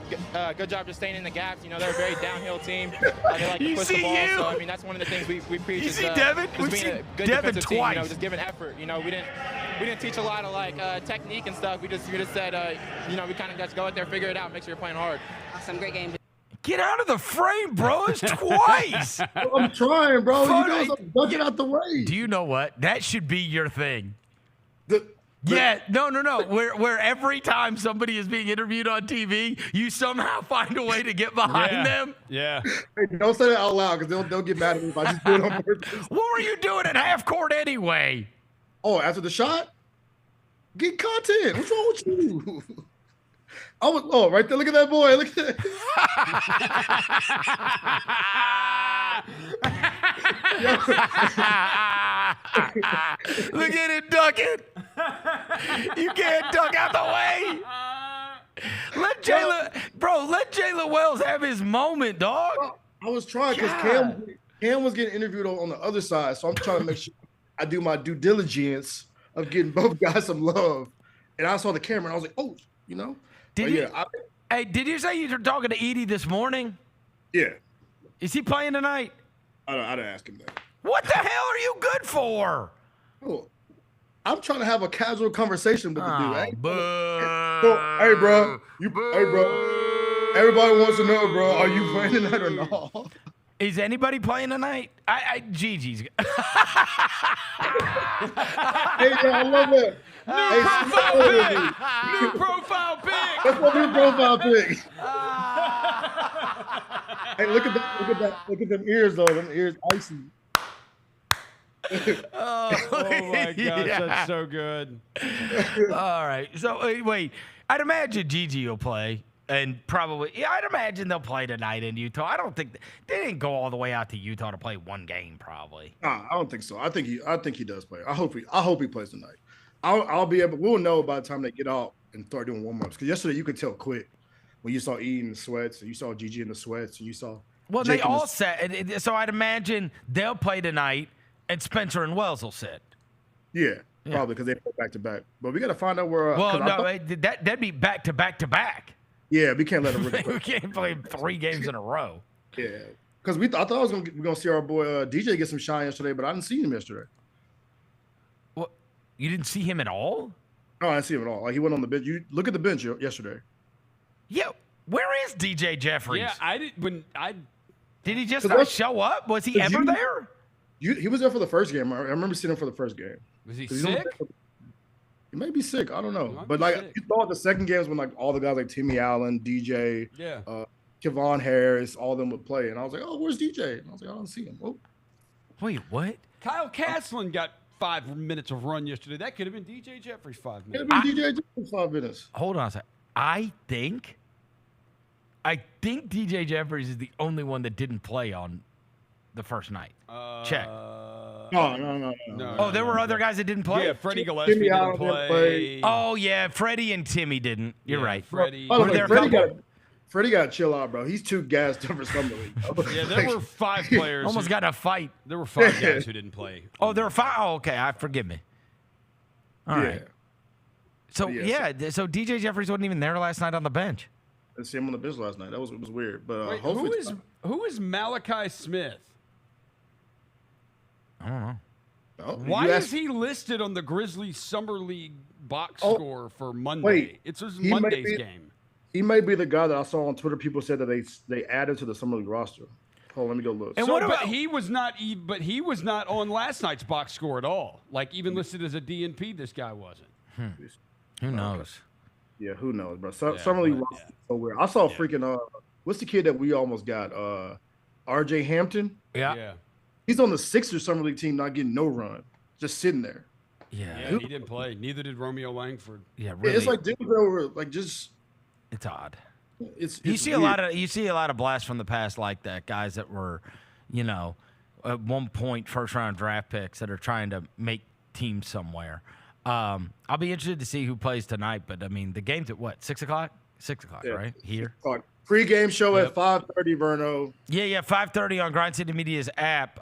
good job just staying in the gaps. You know, they're a very downhill team. They like to push the ball. So I mean, that's one of the things we preach. You is, see Devin? Just being a good Devin defensive twice. team. You know, just giving effort. You know, we didn't teach a lot of like technique and stuff. We just said, you know, we kind of just go out there, figure it out, make sure you're playing hard. Awesome, great game. Get out of the frame, bro. It's twice. I'm trying, bro. You guys are bucking out the way. Do you know what? That should be your thing. No. Where every time somebody is being interviewed on TV, you somehow find a way to get behind them. Yeah. Hey, don't say that out loud because they'll get mad at me if I just do it on purpose. What were you doing at half court anyway? Oh, after the shot? Get content. What's wrong with you? Right there. Look at that boy. Look at that. Look at it ducking. You can't duck out the way. Let Jaylen Wells have his moment, dog. I was trying because Cam was getting interviewed on the other side, so I'm trying to make sure I do my due diligence of getting both guys some love. And I saw the camera, and I was like, oh, you know. Did you say you were talking to Edey this morning? Yeah. Is he playing tonight? I didn't ask him that. What the hell are you good for? Oh, I'm trying to have a casual conversation with the dude. Hey, hey, bro. Hey, bro. Everybody wants to know, bro. Are you playing tonight or not? Is anybody playing tonight? Gigi's. Hey, I love it. New profile pic. That's my new profile pic. Hey, look at them ears though. Them ears icy. Oh my gosh, that's so good. All right. So wait, I'd imagine Gigi will play. And probably, I'd imagine they'll play tonight in Utah. I don't think they didn't go all the way out to Utah to play one game, probably. Nah, I don't think so. I think he does play. I hope he plays tonight. I'll be able. We'll know by the time they get out and start doing warm ups. Because yesterday you could tell quick when you saw E in the sweats and you saw Gigi in the sweats and you saw. Well, Jake they all sit. So I'd imagine they'll play tonight, and Spencer and Wells will sit. Yeah. Probably because they play back to back. But we got to find out where. Well, no, that'd be back to back to back. Yeah, we can't let them. We can't play 3 games in a row. Yeah, because I thought we're gonna see our boy DJ get some shine yesterday, but I didn't see him yesterday. What? You didn't see him at all? No, I didn't see him at all. Like he went on the bench. You look at the bench yesterday. Yeah, where is DJ Jeffries? Yeah, did he just not show up? Was he ever there? He was there for the first game. I remember seeing him for the first game. Was he sick? He may be sick. I don't know. But like you thought the second games when like all the guys like Timmy Allen, DJ, Kevon Harris, all of them would play. And I was like, oh, where's DJ? And I was like, I don't see him. Oh. Wait, what? Kyle Caslin got 5 minutes of run yesterday. That could have been DJ Jeffries 5 minutes. Could have been DJ Jeffries 5 minutes. Hold on a second. I think DJ Jeffries is the only one that didn't play on the first night. Check. No. Oh, there were other guys that didn't play? Yeah, Freddie Gillespie didn't play. Oh, yeah, Freddie and Timmy didn't. You're right. Freddie. By the way, Freddie got to chill out, bro. He's too gassed up for summer league. Yeah, there were 5 players. Almost got in a fight. There were 5 guys who didn't play. Oh, there were 5? Oh, okay. Forgive me. All right. So, so DJ Jeffries wasn't even there last night on the bench. I see him on the bench last night. It was weird. But Wait, hopefully who is Malachi Smith? I don't know. Why is he listed on the Grizzlies Summer League box score for Monday? Wait, It's Monday's game. He may be the guy that I saw on Twitter. People said that they added to the Summer League roster. Hold on, let me go look. And but he was not on last night's box score at all. Like even listed as a DNP, this guy wasn't. Who knows? Yeah, who knows, bro? Summer League roster is so weird. I saw freaking what's the kid that we almost got? RJ Hampton. Yeah. He's on the Sixers Summer League team, not getting no run, just sitting there. Yeah, he didn't play. Neither did Romeo Langford. Yeah, really. It's like dudes that were like just. It's odd. You see a lot of blasts from the past like that, guys that were, at one point first round draft picks that are trying to make teams somewhere. I'll be interested to see who plays tonight, but I mean the game's at what, 6 o'clock? 6 o'clock, right? Here. Pre-game show at 5:30, Verno. Yeah, 5:30 on Grind City Media's app.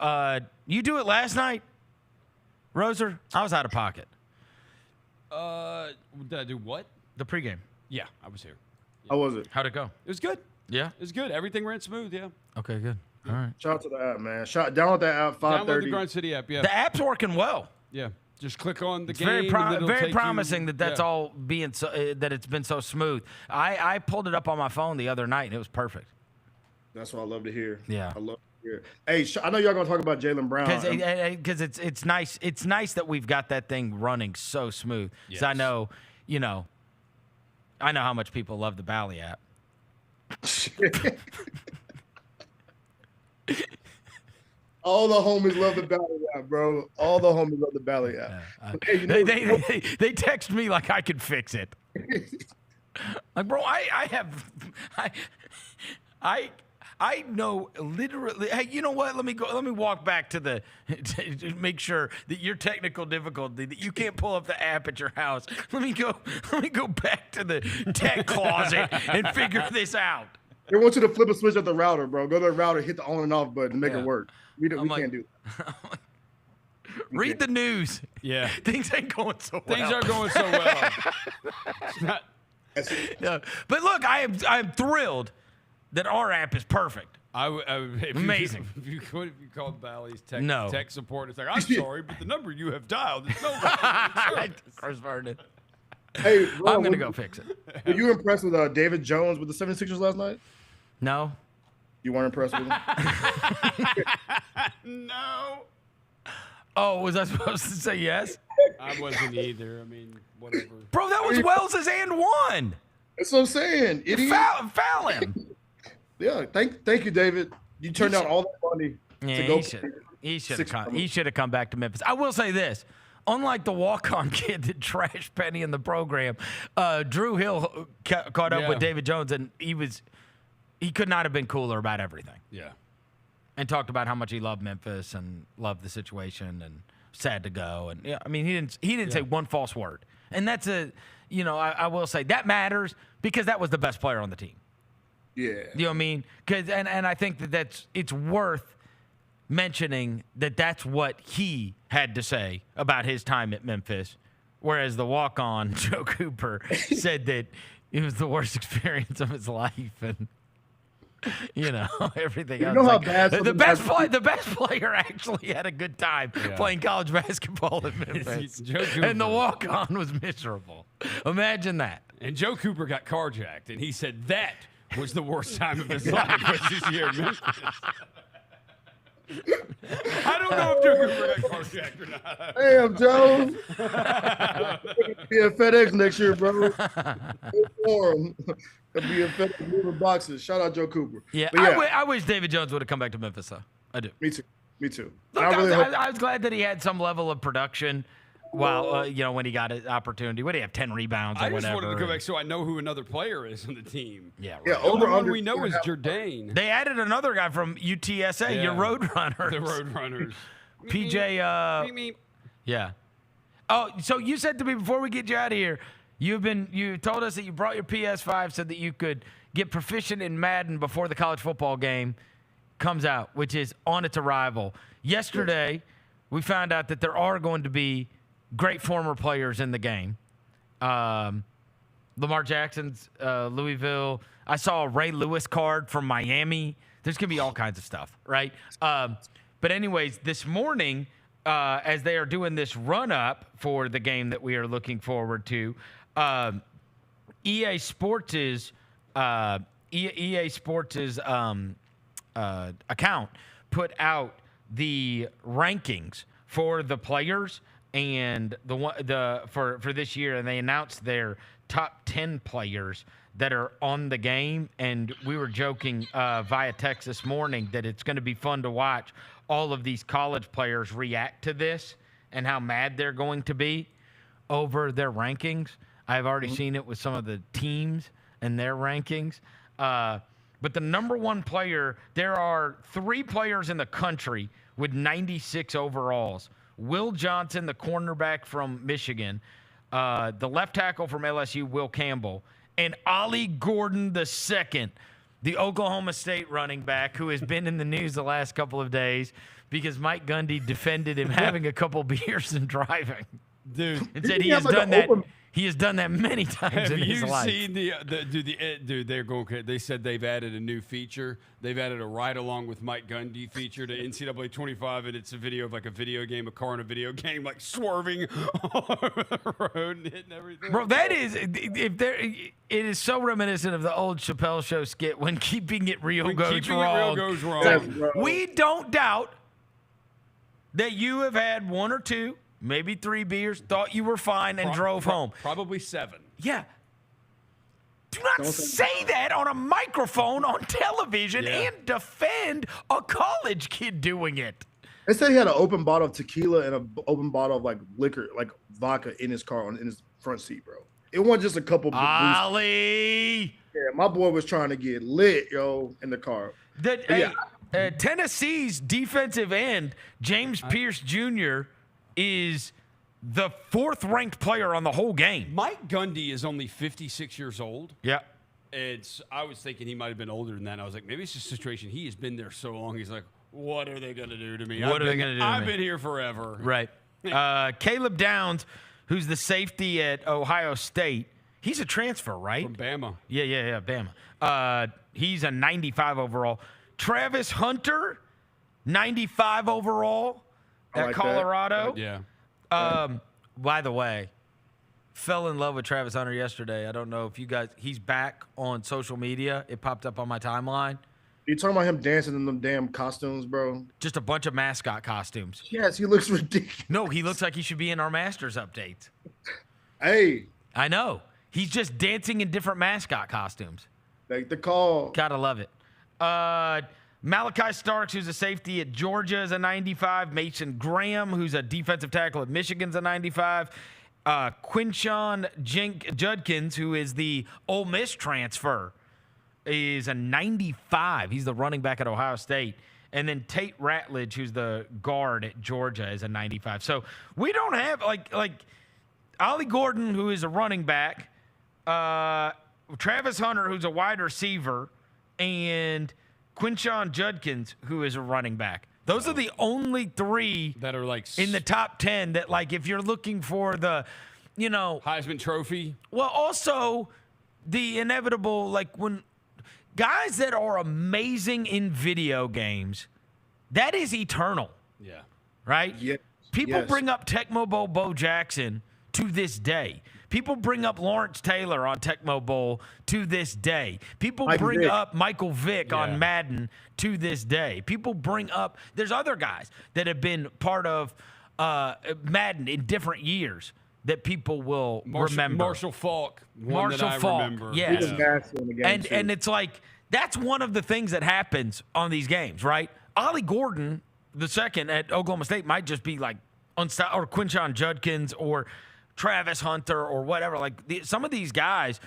You do it last night, Roser? I was out of pocket. Did I do what? The pregame. Yeah, I was here. How was it? How'd it go? It was good. Yeah? It was good. Everything ran smooth, yeah. Okay, good. All right. Shout out to the app, man. Download that app, 5:30. Download the Grind City app, yeah. The app's working well. Yeah. Just click on the it's game. Very promising that's all being that it's been so smooth. I pulled it up on my phone the other night and it was perfect. That's what I love to hear. Yeah, I love to hear. Hey, I know y'all gonna talk about Jaylen Brown because it's nice. It's nice that we've got that thing running so smooth. Because I know how much people love the Bally app. All the homies love the Bally app, bro. All the homies love the Bally app. They text me like I could fix it. Like, bro, I know literally. Hey, you know what? Let me walk back to make sure that your technical difficulty that you can't pull up the app at your house. Let me go back to the tech closet and figure this out. They want you to flip a switch at the router, bro. Go to the router, hit the on and off button, make it work. We can't do that. Read the news. Yeah. Things ain't going so well. Things aren't going so well. Yeah. But look, I'm thrilled that our app is perfect. Amazing. If you called Bally's tech support, it's like, I'm sorry, but the number you have dialed is no longer. Chris Vernon. Hey, I'm going to go fix it. Were you impressed with David Jones with the 76ers last night? No. You weren't impressed with him? No. Oh, was I supposed to say yes? I wasn't either. I mean, whatever. Bro, that was Wells's and one. That's what I'm saying. Idiot. Foul him. Yeah, thank you, David. You turned out all that money to go. He should have come back to Memphis. I will say this. Unlike the walk-on kid that trashed Penny in the program, Drew Hill caught up with David Jones, and he could not have been cooler about everything. Yeah. And talked about how much he loved Memphis and loved the situation and sad to go. And yeah, I mean, he didn't say one false word. And that's I will say that matters because that was the best player on the team. Yeah. You know what I mean? And I think it's worth mentioning that's what he had to say about his time at Memphis, whereas the walk-on Joe Cooper said that it was the worst experience of his life and everything else. You know how bad the best player actually had a good time playing college basketball at Memphis, and the walk-on was miserable. Imagine that. And Joe Cooper got carjacked, and he said that was the worst time of his life was this year at Memphis. I don't know if Joe Cooper got carjacked or not. Damn, Joe. Be at FedEx next year, bro. Be a FedEx moving boxes. Shout out Joe Cooper. Yeah, but I wish David Jones would have come back to Memphis, though. I do. Me too. Me too. Look, I really I was glad that he had some level of production. Well, when he got an opportunity, would he have 10 rebounds or I just whatever? wanted to go back so I know who another player is on the team. Yeah, right. Yeah, The only one over-under we know is 2.5. Jourdain. They added another guy from UTSA, your Roadrunners. The Roadrunners. PJ, yeah. Oh, so you said to me before we get you out of here, you told us that you brought your PS5 so that you could get proficient in Madden before the college football game comes out, which is on its arrival. Yesterday, we found out that there are going to be great former players in the game. Lamar Jackson's Louisville. I saw a Ray Lewis card from Miami. There's going to be all kinds of stuff, right? But anyways, this morning, as they are doing this run-up for the game that we are looking forward to, EA Sports' account put out the rankings for the players and for this year, and they announced their top 10 players that are on the game. And we were joking via text this morning that it's going to be fun to watch all of these college players react to this and how mad they're going to be over their rankings. I've already seen it with some of the teams and their rankings. But the number one player, there are 3 players in the country with 96 overalls. Will Johnson, the cornerback from Michigan, the left tackle from LSU, Will Campbell, and Ollie Gordon II, the Oklahoma State running back who has been in the news the last couple of days because Mike Gundy defended him having a couple beers and driving. Dude, and said he has done that. He has done that many times in his life. Have you seen dude? They're going. They said they've added a new feature. They've added a ride along with Mike Gundy feature to NCAA 25, and it's a video of like a video game, a car in a video game, like swerving on the road and hitting everything. Bro, that is it is so reminiscent of the old Chappelle Show skit when keeping it real goes wrong. We don't doubt that you have had 1 or 2. Maybe 3 beers, thought you were fine, and drove home. Probably 7. Yeah. Do not say that on a microphone on television and defend a college kid doing it. They said he had an open bottle of tequila and an open bottle of like liquor, like vodka in his car in his front seat, bro. It wasn't just a couple. Ollie. Yeah, my boy was trying to get lit, yo, in the car. Tennessee's defensive end, James Pierce Jr., is the 4th ranked player on the whole game. Mike Gundy is only 56 years old. Yeah. I was thinking he might have been older than that. And I was like, maybe it's just a situation. He has been there so long. He's like, what are they going to do to me? What are they going to do to me? I've been here forever. Right. Caleb Downs, who's the safety at Ohio State, he's a transfer, right? From Bama. Yeah, Bama. He's a 95 overall. Travis Hunter, 95 overall. At Colorado. Yeah. By the way, fell in love with Travis Hunter yesterday. I don't know if you guys, he's back on social media. It popped up on my timeline. You talking about him dancing in them damn costumes, bro? Just a bunch of mascot costumes. Yes, he looks ridiculous. No, he looks like he should be in our Masters updates. Hey. I know. He's just dancing in different mascot costumes. Take the call. Gotta love it. Malachi Starks, who's a safety at Georgia, is a 95. Mason Graham, who's a defensive tackle at Michigan, is a 95. Quinshon Judkins, who is the Ole Miss transfer, is a 95. He's the running back at Ohio State. And then Tate Ratledge, who's the guard at Georgia, is a 95. So we don't have, like Ollie Gordon, who is a running back, Travis Hunter, who's a wide receiver, and Quinshon Judkins, who is a running back. Those are the only 3 that are like in the top 10 that, like, if you're looking for the, Heisman Trophy. Well, also the inevitable, like when guys that are amazing in video games, that is eternal. Yeah. Right? Yeah. People bring up Tecmo Bowl Bo Jackson to this day. People bring up Lawrence Taylor on Tecmo Bowl to this day. People bring up Michael Vick on Madden to this day. People bring up, there's other guys that have been part of Madden in different years that people will remember. Marshall Faulk. Remember. Yes. And it's like, that's one of the things that happens on these games, right? Ollie Gordon the second at Oklahoma State might just be like or Quinshon Judkins or Travis Hunter or whatever. Like some of these guys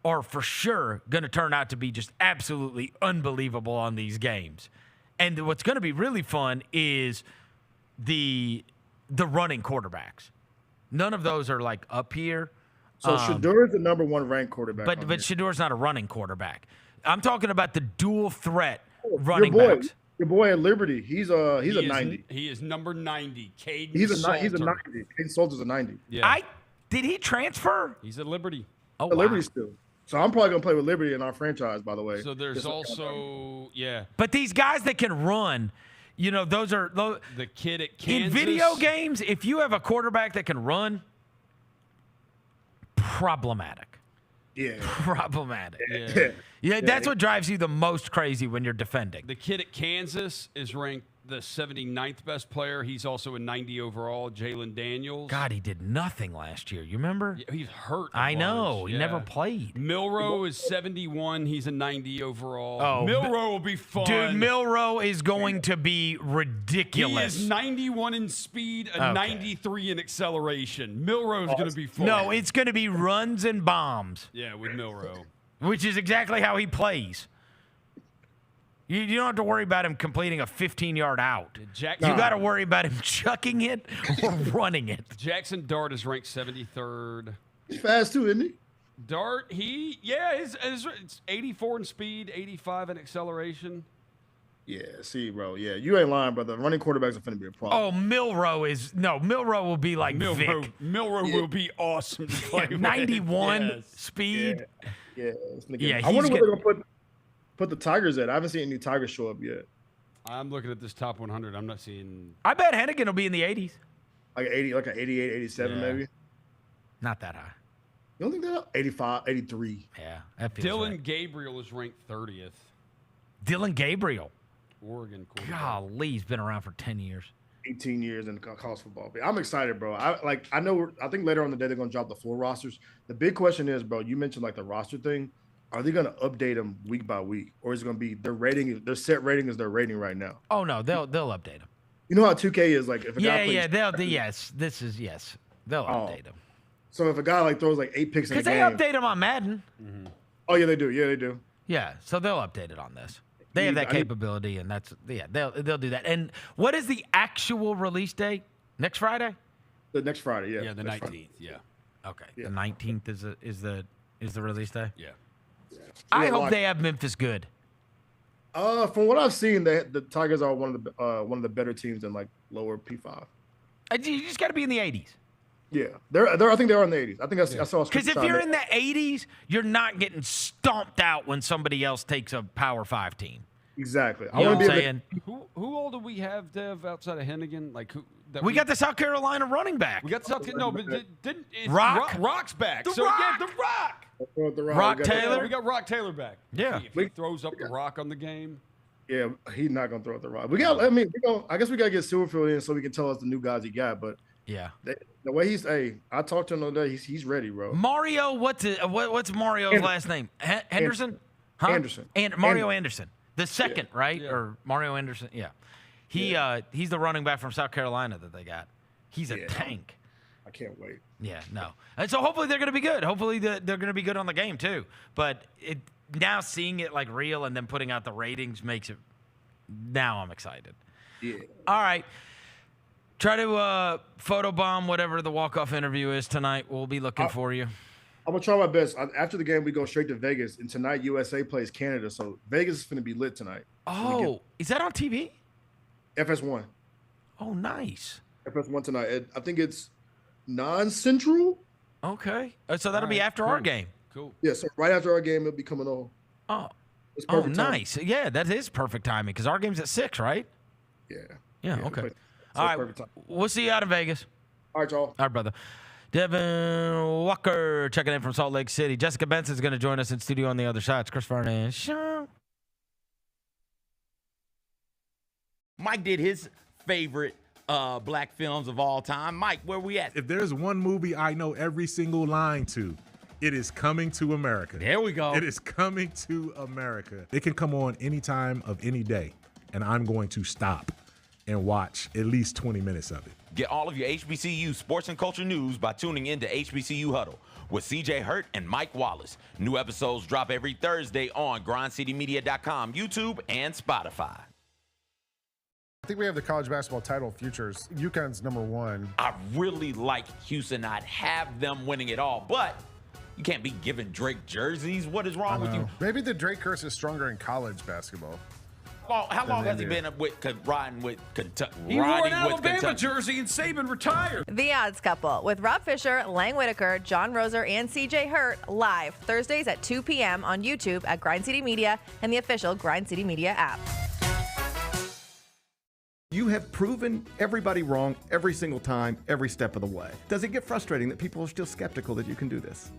are for sure going to turn out to be just absolutely unbelievable on these games. And what's going to be really fun is the running quarterbacks. None of those are like up here. So Shedeur is the number 1 ranked quarterback. But Shedeur's not a running quarterback. I'm talking about the dual threat running backs. Your boy at Liberty, he's a 90. He is number 90. Caden He's a Salter. 90. Caden Salter's a 90. Yeah. Did he transfer? He's at Liberty. Oh, wow. Liberty still. So I'm probably gonna play with Liberty in our franchise, by the way. So there's also But these guys that can run, those are the kid at Kansas. In video games, if you have a quarterback that can run, problematic. Yeah. Problematic. Yeah. That's what drives you the most crazy when you're defending. The kid at Kansas is ranked the 79th best player. He's also a 90 overall, Jaylen Daniels. God, he did nothing last year. You remember? Yeah, he's hurt. I know. He never played. Milroe is 71. He's a 90 overall. Oh, Milroe will be fun. Dude, Milroe is going to be ridiculous. He is 91 in speed, a 93 in acceleration. Milroe's going to be fun. No, it's going to be runs and bombs. Yeah, with Milroe. Which is exactly how he plays. You don't have to worry about him completing a 15-yard out. You got to worry about him chucking it or running it. Jackson Dart is ranked 73rd. He's fast too, isn't he? Dart, it's 84 in speed, 85 in acceleration. Yeah, see, bro. Yeah, you ain't lying, brother. Running quarterbacks are finna be a problem. Oh, Milroe will be like Vic. Milroe will be awesome to play with. 91 speed. Yeah. I wonder where they're gonna put the Tigers at. I haven't seen any Tigers show up yet. I'm looking at this top 100. I'm not seeing. I bet Hennigan will be in the 80s. Like 80, like an 88, 87 maybe. Not that high. You don't think that? 85, 83. Yeah, that feels Dylan right. Gabriel is ranked 30th. Dylan Gabriel. Oregon quarterback. Golly, he's been around for 10 years. 18 years in college football. I'm excited, bro. I think later on in the day they're gonna drop the full rosters. The big question is, bro, you mentioned like the roster thing. Are they gonna update them week by week, or is it gonna be their rating? Their set rating is their rating right now. Oh no, they'll update them. You know how 2K is like if a guy plays, they'll update them. So if a guy like throws like 8 picks in a game, because they update them on Madden. Mm-hmm. Oh yeah, they do. Yeah, they do. Yeah, so they'll update it on this. They have that capability, and they'll do that. And what is the actual release date? Next Friday? The next Friday, yeah. Yeah, the 19th. Friday. Yeah. Okay. Yeah. The 19th is the release day. Yeah. I hope they have Memphis good. From what I've seen, the Tigers are one of the better teams in like lower P5. You just got to be in the 80s. Yeah, I think they're in the 80s. I think I saw. Because if you're in the 80s, you're not getting stomped out when somebody else takes a Power 5 team. Exactly. You know what I'm saying? Who all do we have, Dev, outside of Hennigan? Like who? We got the South Carolina running back. We got South Carolina. No, but didn't Rock's back? The so Rock. Yeah, the Rock. Rock Taylor. We got Rock Taylor back. Yeah. If he throws up the Rock on the game. Yeah, he's not gonna throw up the Rock. I guess we gotta get Silverfield in so we can tell us the new guys he got. But yeah, the way I talked to him the other day. He's ready, bro. Mario, what's Mario's last name? Henderson. Huh? Anderson. Mario Anderson. The second, right? Yeah. Or Mario Anderson. Yeah. He's the running back from South Carolina that they got. He's a tank. I can't wait. Yeah, no. And so hopefully they're going to be good. Hopefully they're going to be good on the game too. But now seeing it like real and then putting out the ratings makes it. Now I'm excited. Yeah. All right. Try to photobomb whatever the walk-off interview is tonight. We'll be looking for you. I'm gonna try my best. After the game, we go straight to Vegas, and tonight USA plays Canada, so Vegas is gonna be lit tonight. Oh, is that on TV? FS1. Oh, nice. FS1 tonight. I think it's 9 Central. Okay, so that'll be after our game. Cool. Yeah, so right after our game, it'll be coming on. Oh, nice. Timing. Yeah, that is perfect timing because our game's at 6, right? Yeah. Okay. All right. We'll see you out in Vegas. All right, y'all. All right, brother. Devin Walker checking in from Salt Lake City. Jessica Benson is going to join us in studio on the other side. It's Chris Vernon. Show. Mike did his favorite black films of all time. Mike, where we at? If there's one movie I know every single line to, it is Coming to America. There we go. It is Coming to America. It can come on any time of any day, and I'm going to stop and watch at least 20 minutes of it. Get all of your HBCU sports and culture news by tuning in to HBCU Huddle with CJ Hurt and Mike Wallace. New episodes drop every Thursday on grindcitymedia.com, YouTube, and Spotify. I think we have the college basketball title futures. UConn's number one. I really like Houston. I'd have them winning it all, but you can't be giving Drake jerseys. What is wrong with you? Maybe the Drake curse is stronger in college basketball. How long has he been riding with Kentucky? He wore an Alabama jersey and Saban retired. The Odds Couple with Rob Fisher, Lang Whitaker, John Roser, and CJ Hurt live Thursdays at 2 p.m. on YouTube at Grind City Media and the official Grind City Media app. You have proven everybody wrong every single time, every step of the way. Does it get frustrating that people are still skeptical that you can do this?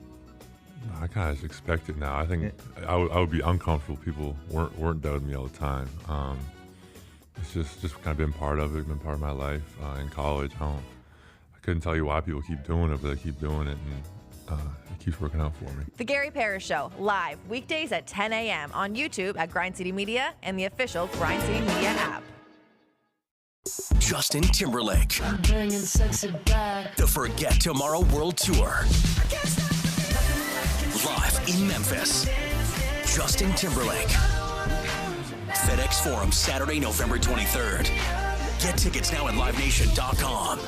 I kind of expect it now. I think I would be uncomfortable if people weren't doubting me all the time. It's just kind of been part of it, been part of my life in college. I couldn't tell you why people keep doing it, but they keep doing it, and it keeps working out for me. The Gary Parrish Show, live weekdays at 10 a.m. on YouTube at Grind City Media and the official Grind City Media app. Justin Timberlake. I'm bringing sexy back. The Forget Tomorrow World Tour. Live in Memphis. Justin Timberlake. FedEx Forum, Saturday, November 23rd. Get tickets now at livenation.com.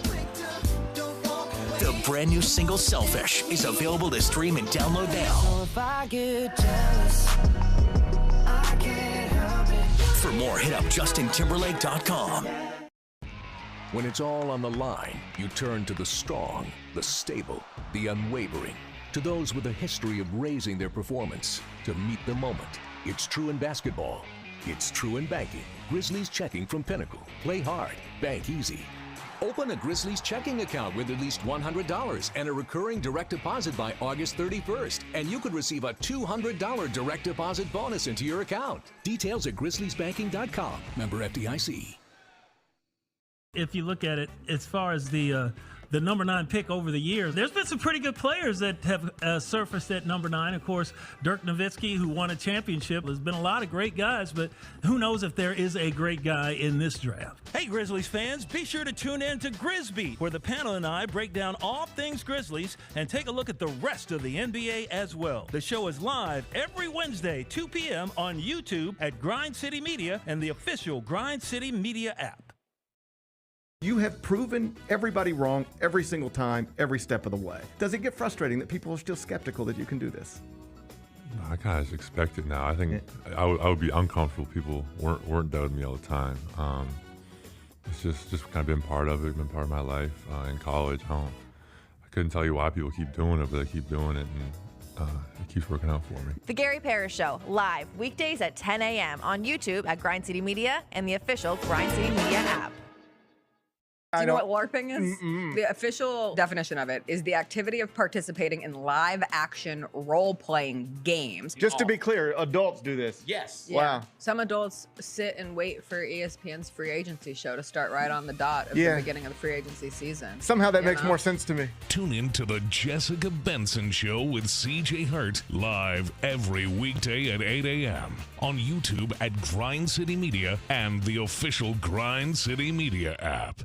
The brand new single Selfish is available to stream and download now. For more, hit up justintimberlake.com. When it's all on the line, you turn to the strong, the stable, the unwavering. To those with a history of raising their performance, to meet the moment. It's true in basketball. It's true in banking. Grizzlies checking from Pinnacle. Play hard, bank easy. Open a Grizzlies checking account with at least $100 and a recurring direct deposit by August 31st. And you could receive a $200 direct deposit bonus into your account. Details at grizzliesbanking.com. Member FDIC. If you look at it, as far as the number 9 pick over the years, there's been some pretty good players that have surfaced at number 9. Of course, Dirk Nowitzki, who won a championship. There's been a lot of great guys, but who knows if there is a great guy in this draft. Hey, Grizzlies fans, be sure to tune in to Grizzbeat, where the panel and I break down all things Grizzlies and take a look at the rest of the NBA as well. The show is live every Wednesday, 2 p.m. on YouTube at Grind City Media and the official Grind City Media app. You have proven everybody wrong every single time, every step of the way. Does it get frustrating that people are still skeptical that you can do this? I kind of expect it now. I think I would be uncomfortable if people weren't doubting me all the time. It's just kind of been part of it, been part of my life in college. I couldn't tell you why people keep doing it, but they keep doing it, and it keeps working out for me. The Gary Parrish Show, live weekdays at 10 a.m. on YouTube at Grind City Media and the official Grind City Media app. Do you know what LARPing is? The official definition of it is the activity of participating in live-action role-playing games. Just to be clear, adults do this. Yes. Yeah. Wow. Some adults sit and wait for ESPN's free agency show to start right on the dot of the beginning of the free agency season. Somehow that makes more sense to me. Tune in to the Jessica Benson Show with CJ Hurt, live every weekday at 8 a.m. on YouTube at Grind City Media and the official Grind City Media app.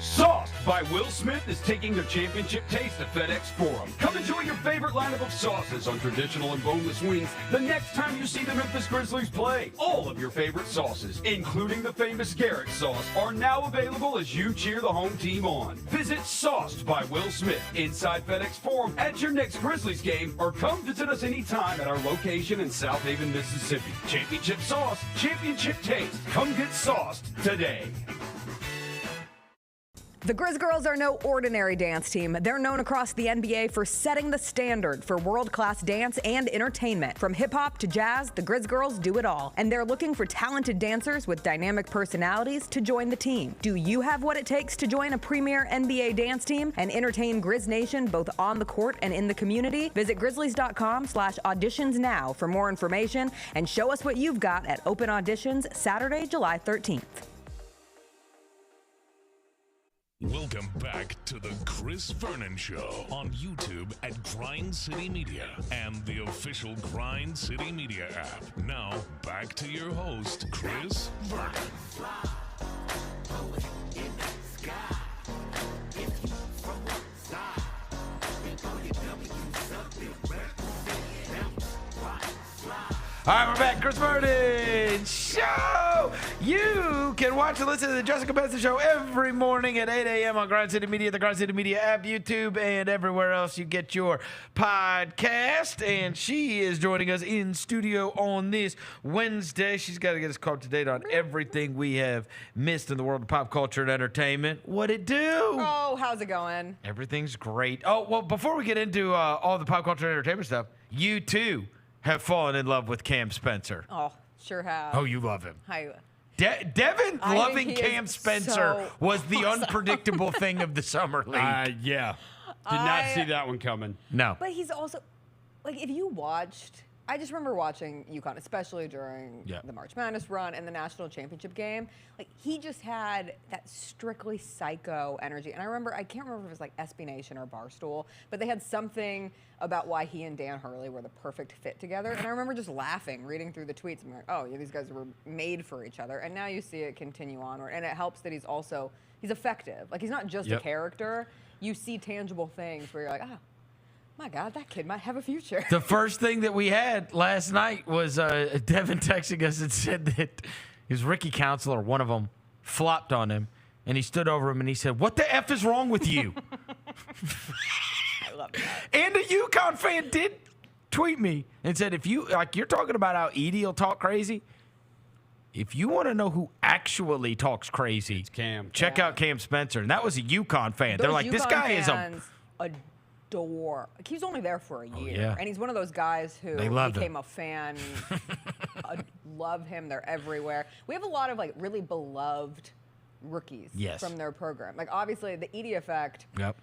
Sauced by Will Smith is taking the championship taste at FedEx Forum. Come enjoy your favorite lineup of sauces on traditional and boneless wings the next time you see the Memphis Grizzlies play. All of your favorite sauces, including the famous Garrett sauce, are now available as you cheer the home team on. Visit Sauced by Will Smith inside FedEx Forum at your next Grizzlies game, or come visit us anytime at our location in South Haven, Mississippi. Championship sauce, championship taste. Come get sauced today. The Grizz Girls are no ordinary dance team. They're known across the NBA for setting the standard for world-class dance and entertainment. From hip-hop to jazz, the Grizz Girls do it all. And they're looking for talented dancers with dynamic personalities to join the team. Do you have what it takes to join a premier NBA dance team and entertain Grizz Nation both on the court and in the community? Visit grizzlies.com/auditions now for more information and show us what you've got at open auditions Saturday, July 13th. Welcome back to the Chris Vernon Show on YouTube at Grind City Media and the official Grind City Media app. Now, back to your host, Chris Vernon. All right, we're back. Chris Vernon Show. You can watch and listen to the Jessica Benson Show every morning at 8 a.m. on Grind City Media, the Grind City Media app, YouTube, and everywhere else you get your podcast. And she is joining us in studio on this Wednesday. She's got to get us caught up to date on everything we have missed in the world of pop culture and entertainment. What it do? Oh, how's it going? Everything's great. Oh, well, before we get into all the pop culture and entertainment stuff, you too have fallen in love with Cam Spencer. Oh, sure have. Oh, you love him. Hi. Devin I loving think he Cam is Spencer so was the awesome. unpredictable thing of the summer league. Yeah. Did not see that one coming. No. But he's also, like, if you watched, I just remember watching UConn, especially during the March Madness run and the national championship game. Like, he just had that strictly psycho energy. And I remember, I can't remember if it was like SB Nation or Barstool, but they had something about why he and Dan Hurley were the perfect fit together. And I remember just laughing, reading through the tweets, and being like, oh, yeah, these guys were made for each other. And now you see it continue onward. And it helps that he's effective. Like, he's not just a character. You see tangible things where you're like, oh, my God, that kid might have a future. The first thing that we had last night was Devin texting us and said that his Ricky counselor, one of them, flopped on him, and he stood over him and he said, "What the F is wrong with you?" I love that. And a UConn fan did tweet me and said, if you, like, you're talking about how Edie will talk crazy. If you want to know who actually talks crazy, it's Cam. Check out Cam Spencer. And that was a UConn fan. They're like, this guy is a... adore. Like, he was only there for a year, yeah. and he's one of those guys who became a fan. Love him. They're everywhere. We have a lot of like really beloved rookies from their program. Like, obviously the Edie effect. Yep.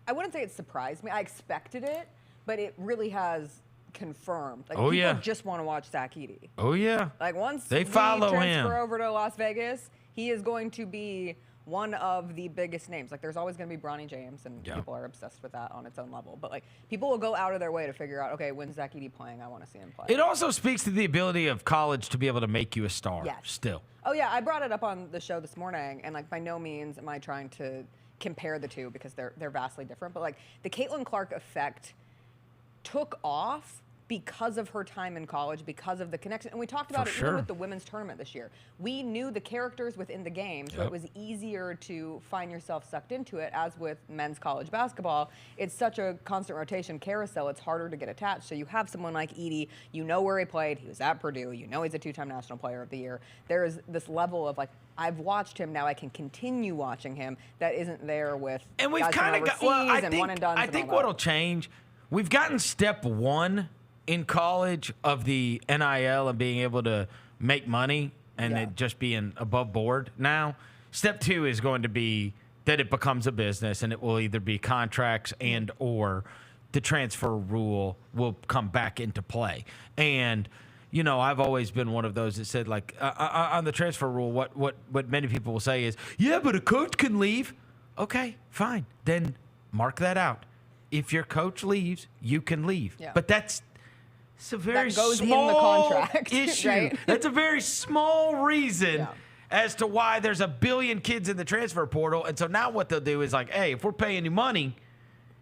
I wouldn't say it surprised me. I expected it, but it really has confirmed. Like, people just want to watch Zach Edey. Oh yeah. Like, once they follow we him transfer over to Las Vegas, he is going to be one of the biggest names. Like, there's always going to be Bronny James, and people are obsessed with that on its own level. But, like, people will go out of their way to figure out, okay, when's Zach Edey playing? I want to see him play. It also speaks to the ability of college to be able to make you a star still. Oh, yeah, I brought it up on the show this morning, and, like, by no means am I trying to compare the two because they're vastly different. But, like, the Caitlin Clark effect took off because of her time in college, because of the connection. And we talked about it even with the women's tournament this year. We knew the characters within the game, so it was easier to find yourself sucked into it, as with men's college basketball. It's such a constant rotation carousel, it's harder to get attached. So you have someone like Edey, you know where he played, he was at Purdue, you know he's a two-time National Player of the Year. There is this level of, like, I've watched him, now I can continue watching him, that isn't there with and we've kind of got, well, I think what'll change, we've gotten step one in college of the NIL and being able to make money and it just being above board now. Step two is going to be that it becomes a business, and it will either be contracts and or the transfer rule will come back into play. And, you know, I've always been one of those that said, like, on the transfer rule, what many people will say is, yeah, but a coach can leave. Okay, fine. Then mark that out. If your coach leaves, you can leave. Yeah. But it's a very that goes small in the contract, issue. right? That's a very small reason as to why there's a billion kids in the transfer portal. And so now what they'll do is like, hey, if we're paying you money,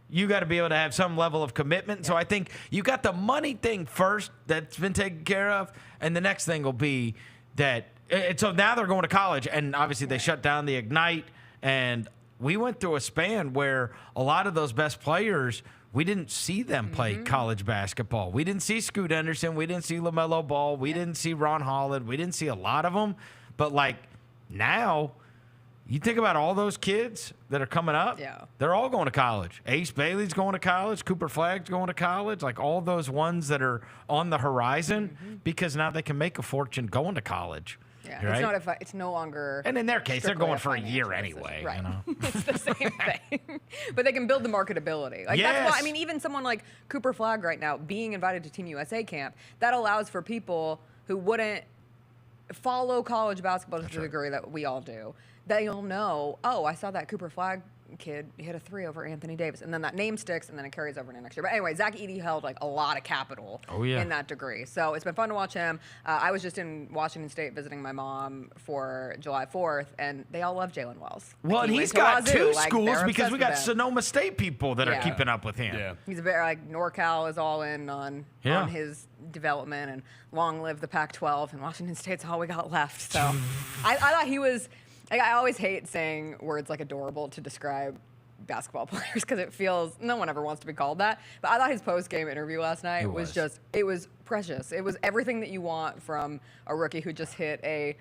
you got to be able to have some level of commitment. So I think you got the money thing first that's been taken care of, and the next thing will be that. And so now they're going to college, and obviously they shut down the Ignite, and we went through a span where a lot of those best players, we didn't see them play college basketball. We didn't see Scoot Henderson. We didn't see LaMelo Ball. We didn't see Ron Holland. We didn't see a lot of them. But, like, now, you think about all those kids that are coming up, they're all going to college. Ace Bailey's going to college. Cooper Flagg's going to college. Like, all those ones that are on the horizon because now they can make a fortune going to college. Yeah, right? it's no longer. And in their case, they're going for a year anyway. Right. You know? It's the same thing. But they can build the marketability. Like, that's why, I mean, even someone like Cooper Flagg right now being invited to Team USA camp, that allows for people who wouldn't follow college basketball to the degree that we all do. They'll know, oh, I saw that Cooper Flagg kid hit a 3 over Anthony Davis. And then that name sticks, and then it carries over into next year. But anyway, Zach Edey held like a lot of capital in that degree. So it's been fun to watch him. I was just in Washington State visiting my mom for July 4th, and they all love Jaylen Wells. Well, and he's got two schools because we got Sonoma State people that are keeping up with him. Yeah. He's a very, like, NorCal is all in on his development, and long live the Pac-12, and Washington State's all we got left. So I thought he was, like, I always hate saying words like adorable to describe basketball players because it feels, no one ever wants to be called that. But I thought his post-game interview last night was just, it was precious. It was everything that you want from a rookie who just hit a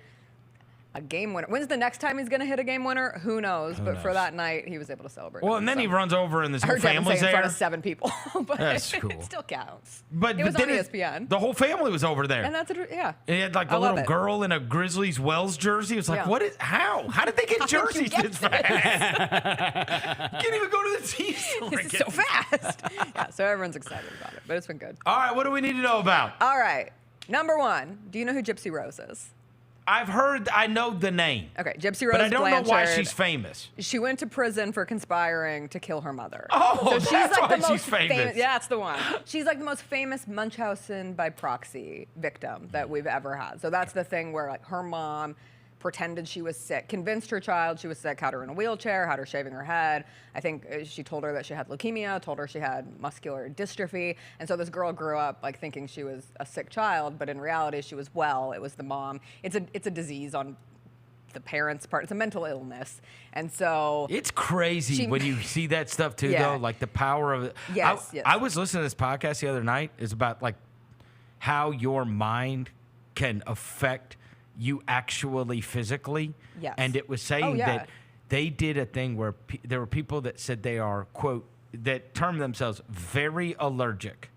game winner. When's the next time he's going to hit a game winner? Who knows? But for that night, he was able to celebrate. Well, and then he runs over and his whole family's in there. front of 7 people. But that's cool. It still counts. But it was on then ESPN. The whole family was over there. And that's, And he had like a little girl in a Grizzlies Wells jersey. It was like, what is, how? How did they get jerseys this fast? Can't even go to the team store. It's so fast. So everyone's excited about it, but it's been good. All right, what do we need to know about? All right. Number 1, do you know who Gypsy Rose is? I've heard, I know the name. Okay, Gypsy Rose But I don't Blanchard. know why she's famous. She went to prison for conspiring to kill her mother. Oh, so she's that's like why the most she's famous. Yeah, that's the one. She's like the most famous Munchausen by proxy victim that we've ever had. So that's the thing where like her mom pretended she was sick, convinced her child she was sick, had her in a wheelchair, had her shaving her head. I think she told her that she had leukemia, told her she had muscular dystrophy. And so this girl grew up like thinking she was a sick child, but in reality she was well. It was the mom. It's a disease on the parents' part. It's a mental illness. And so it's crazy when you see that stuff too, though, like the power of it. Yes, I was listening to this podcast the other night. It's about like how your mind can affect you actually physically. Yes. And it was saying that they did a thing where there were people that said they are, quote, that term themselves very allergic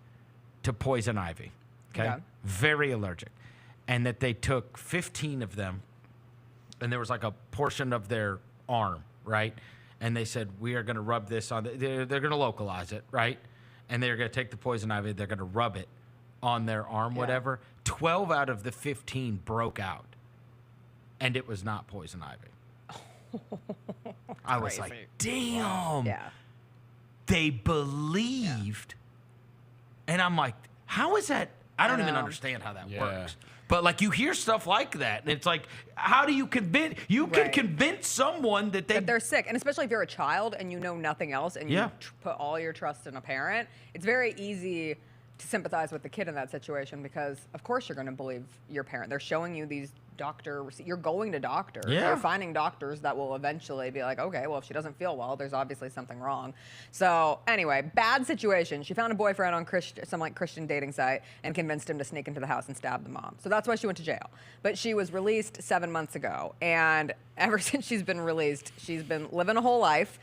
to poison ivy. Okay. Yeah. Very allergic. And that they took 15 of them, and there was like a portion of their arm, right? And they said, we are going to rub this on, they're going to localize it, right? And they're going to take the poison ivy, they're going to rub it on their arm, whatever. 12 out of the 15 broke out, and it was not poison ivy. I was like, damn. Yeah. They believed. And I'm like, how is that? I don't even understand how that works. But like you hear stuff like that, and it's like, how do you convince? You can convince someone that they're sick, and especially if you're a child and you know nothing else, and you put all your trust in a parent. It's very easy to sympathize with the kid in that situation because, of course, you're going to believe your parent. They're showing you these you're going to doctors. Yeah. You're finding doctors that will eventually be like, okay, well, if she doesn't feel well, there's obviously something wrong. So anyway, bad situation. She found a boyfriend on some like Christian dating site and convinced him to sneak into the house and stab the mom. So that's why she went to jail. But she was released 7 months ago, and ever since she's been released, she's been living a whole life.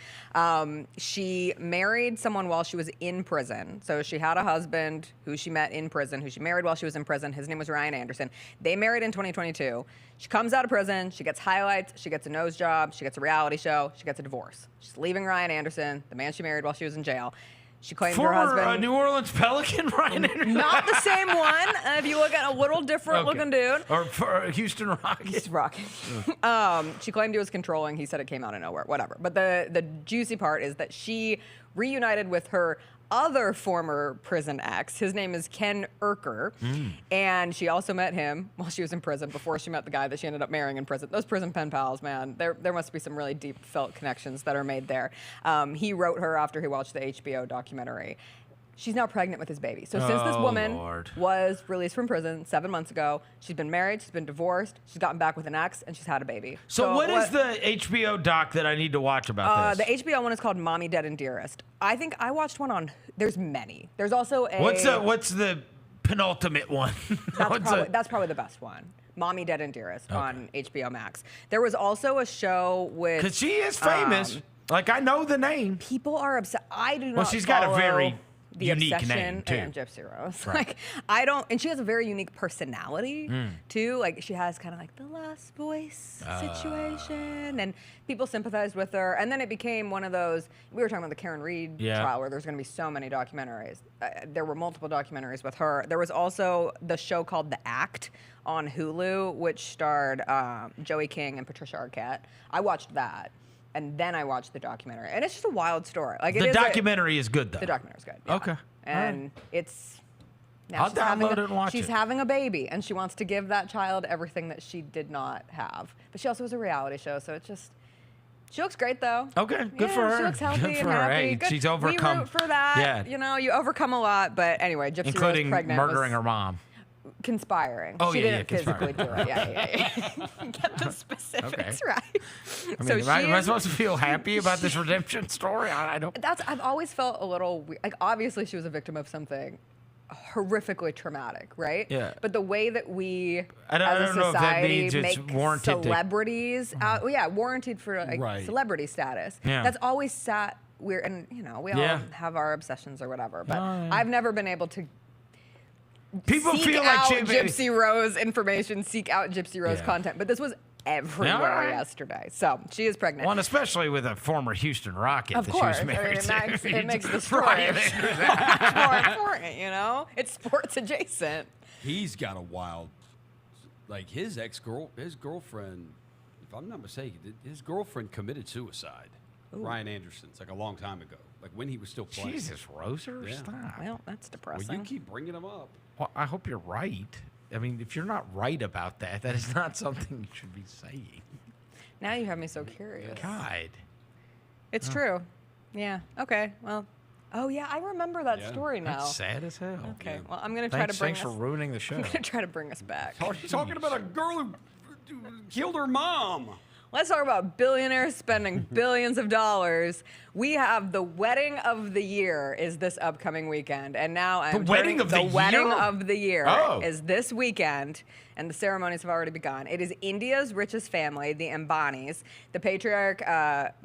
She married someone while she was in prison. So she had a husband who she met in prison, who she married while she was in prison. His name was Ryan Anderson. They married in 2022. She comes out of prison. She gets highlights. She gets a nose job. She gets a reality show. She gets a divorce. She's leaving Ryan Anderson, the man she married while she was in jail. She claimed her husband. New Orleans Pelican, Ryan Anderson. Not the same one. If you look at a little different looking dude. Or for Houston Rockets. She claimed he was controlling. He said it came out of nowhere. Whatever. But the juicy part is that she reunited with her other former prison ex. His name is Ken Urker. And she also met him while she was in prison before she met the guy that she ended up marrying in prison. Those prison pen pals, man, there must be some really deep felt connections that are made there. He wrote her after he watched the HBO documentary. She's now pregnant with his baby. So since this woman was released from prison 7 months ago, she's been married, she's been divorced, she's gotten back with an ex, and she's had a baby. So what is the HBO doc that I need to watch about this? The HBO one is called Mommy, Dead, and Dearest. I think I watched one on, there's many. There's also a... What's the penultimate one? That's probably the best one. Mommy, Dead, and Dearest on HBO Max. There was also a show with... Because she is famous. Like, I know the name. People are upset. I do not Well, she's got a very... The unique Obsession name too. And Gypsy Rose. Right. Like I don't, and she has a very unique personality too. Like she has kind of like the Lost Voice situation, and people sympathized with her. And then it became one of those. We were talking about the Karen Reed trial, where there's going to be so many documentaries. There were multiple documentaries with her. There was also the show called The Act on Hulu, which starred Joey King and Patricia Arquette. I watched that. and then I watched the documentary. And it's just a wild story. Like The documentary is good, though. The documentary is good. Yeah. Okay. And it's. Now I'll download it and watch it. She's having a baby, and she wants to give that child everything that she did not have. But she also has a reality show, so it's just. She looks great, though. Okay, good for her. She looks healthy Good and for her. happy. Hey, Good. she's overcome. We root for that. Yeah. You know, you overcome a lot. But anyway, Gypsy Including Rose pregnant murdering was her mom. Conspiring. Oh, she yeah, didn't conspiring. physically do it. Yeah. Get the specifics right. I mean, am I supposed to feel happy about this redemption story? I don't. I've always felt a little like obviously she was a victim of something horrifically traumatic, right? Yeah. But the way that we I don't as a know if that society means it's make warranted to- celebrities out, warranted for like Right. celebrity status. Yeah. That's always sat weird, and you know we all Yeah. have our obsessions or whatever. But Oh, yeah. I've never been able to. People seek feel like out Jimmy- Gypsy Rose information, seek out Gypsy Rose Yeah. content, but this was everywhere right. yesterday. So she is pregnant. Well, and especially with a former Houston Rocket Of that course, she was married it makes the story Right. much more important. You know, it's sports adjacent. He's got a wild, like his girlfriend, if I'm not mistaken, his girlfriend committed suicide. Ooh. Ryan Anderson's like a long time ago, like when he was still playing. Jesus, Roser, Yeah. stop. Well, that's depressing. Well, you keep bringing him up. Well, I hope you're right. I mean, if you're not right about that, that is not something you should be saying. Now you have me so curious. God. It's true. Yeah. Okay. Well. Oh yeah, I remember that story now. That's sad as hell. Okay. Well, I'm gonna try to bring Thanks us. for ruining the show. I'm gonna try to bring us back. Are you talking about a girl who killed her mom? Let's talk about billionaires spending billions of dollars. We have the wedding of the year is this upcoming weekend, and now I'm wedding of the wedding year? of the year Oh. is this weekend, and the ceremonies have already begun. It is India's richest family, the Ambanis. The patriarch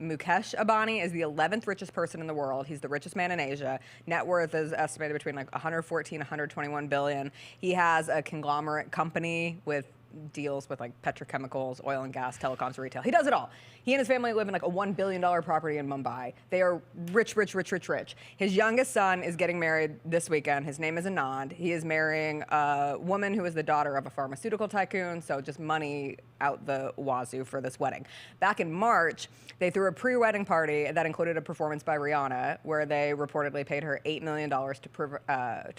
Mukesh Ambani is the 11th richest person in the world. He's the richest man in Asia. Net worth is estimated between like 114, 121 billion. He has a conglomerate company with deals with like petrochemicals, oil and gas, telecoms, retail. He does it all. He and his family live in like a $1 billion property in Mumbai. They are rich, rich, rich, rich, rich. His youngest son is getting married this weekend. His name is Anand. He is marrying a woman who is the daughter of a pharmaceutical tycoon, so just money out the wazoo for this wedding. Back in March, they threw a pre-wedding party that included a performance by Rihanna, where they reportedly paid her $8 million to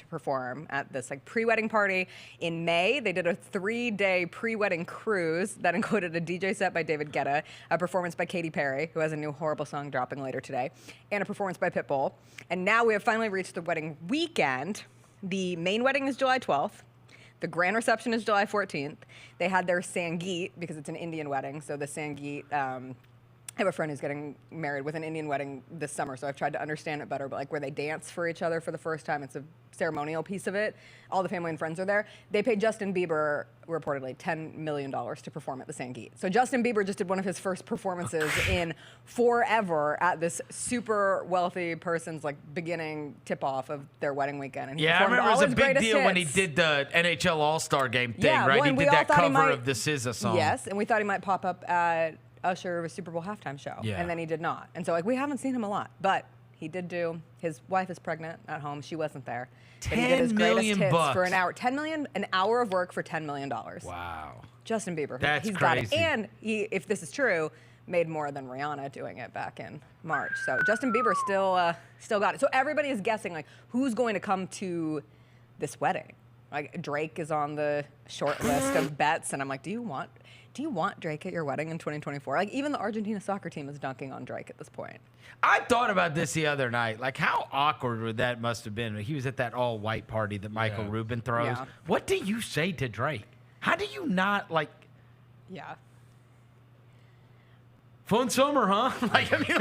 perform at this like pre-wedding party. In May, they did a 3-day pre-wedding cruise that included a DJ set by David Guetta, a performance by Katy Perry, who has a new horrible song dropping later today, and a performance by Pitbull. And now we have finally reached the wedding weekend. The main wedding is July 12th. The grand reception is July 14th. They had their Sangeet, because it's an Indian wedding, so the Sangeet, I have a friend who's getting married with an Indian wedding this summer, so I've tried to understand it better, but like where they dance for each other for the first time, it's a ceremonial piece of it. All the family and friends are there. They paid Justin Bieber, reportedly, $10 million to perform at the Sangeet. So Justin Bieber just did one of his first performances in forever at this super wealthy person's like beginning tip-off of their wedding weekend. And he Yeah, I performed remember it all was a his big greatest deal when he hits. did the NHL All-Star Game thing, Yeah, right? well, He and we did all that thought he cover might- of the SZA song. Yes, and we thought he might pop up at Usher's Super Bowl halftime show, Yeah. and then he did not. And so like we haven't seen him a lot, but he did do. His wife is pregnant at home. She wasn't there. But he did his $10 greatest million hits bucks. for an hour. 10 million, an hour of work for $10 million. Wow. Justin Bieber. That's he's got crazy. it. And he, if this is true, made more than Rihanna doing it back in March. So Justin Bieber still got it. So everybody is guessing like who's going to come to this wedding. Like Drake is on the short list of bets, and I'm like, do you want Drake at your wedding in 2024? Like even the Argentina soccer team is dunking on Drake at this point. I thought about this the other night. Like, how awkward would that must have been? He was at that all-white party that Michael Rubin throws. Yeah. What do you say to Drake? How do you not, like... Yeah. Fun summer, huh? Like, I mean,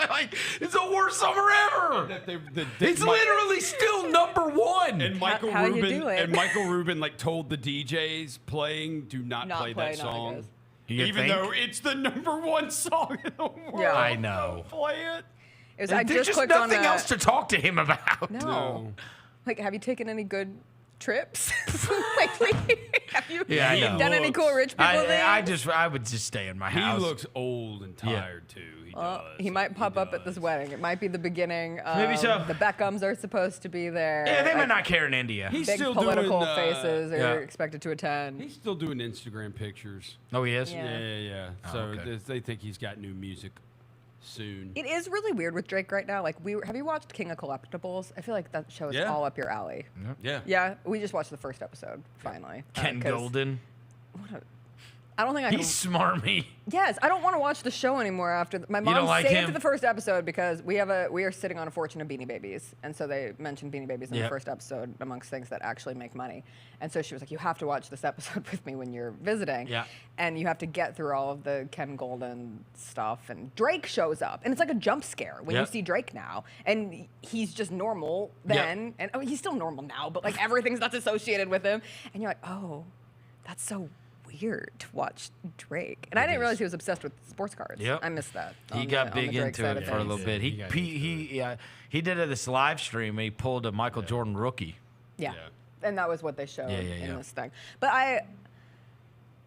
like it's the worst summer ever. It's literally still number one. And Michael How you Rubin do it? and Michael Rubin like told the DJs playing, do not play that song. You Even think? though it's the #1 song in the world. Yeah. I know. Don't play it. It was, I There's just just clicked on nothing else to talk to him about. No. Like, have you taken any good trips lately? Have you Yeah, I know. done any cool rich people things? I would just stay in my house. He looks old and tired too. He does. He might pop up at this wedding. It might be the beginning. Maybe so. The Beckhams are supposed to be there. Yeah, they might not care in India. He's Big still political doing, faces are expected to attend. He's still doing Instagram pictures. Oh, he is? Yeah. Oh, So okay. they think he's got new music soon. It is really weird with Drake right now. Like, have you watched King of Collectibles? I feel like that show is Yeah. all up your alley. Yeah. Yeah, we just watched the first episode finally. Ken 'cause Golden. I don't think I can. He's smarmy. Yes, I don't want to watch the show anymore after my don't mom like saved him? the first episode because we are sitting on a fortune of Beanie Babies, and so they mentioned Beanie Babies in the Yep. first episode amongst things that actually make money. And so she was like, "You have to watch this episode with me when you're visiting." Yeah. And you have to get through all of the Ken Golden stuff, and Drake shows up, and it's like a jump scare when you Yep. see Drake now, and he's just normal then, and he's still normal now, but like everything's that's associated with him, and you're like, "Oh, that's so weird to watch Drake." And I didn't realize he was obsessed with sports cards. Yep. I missed that. He on got the big Drake into side it of for a things. little bit. He did this live stream. And he pulled a Michael Jordan rookie. Yeah. And that was what they showed in yeah. this thing. But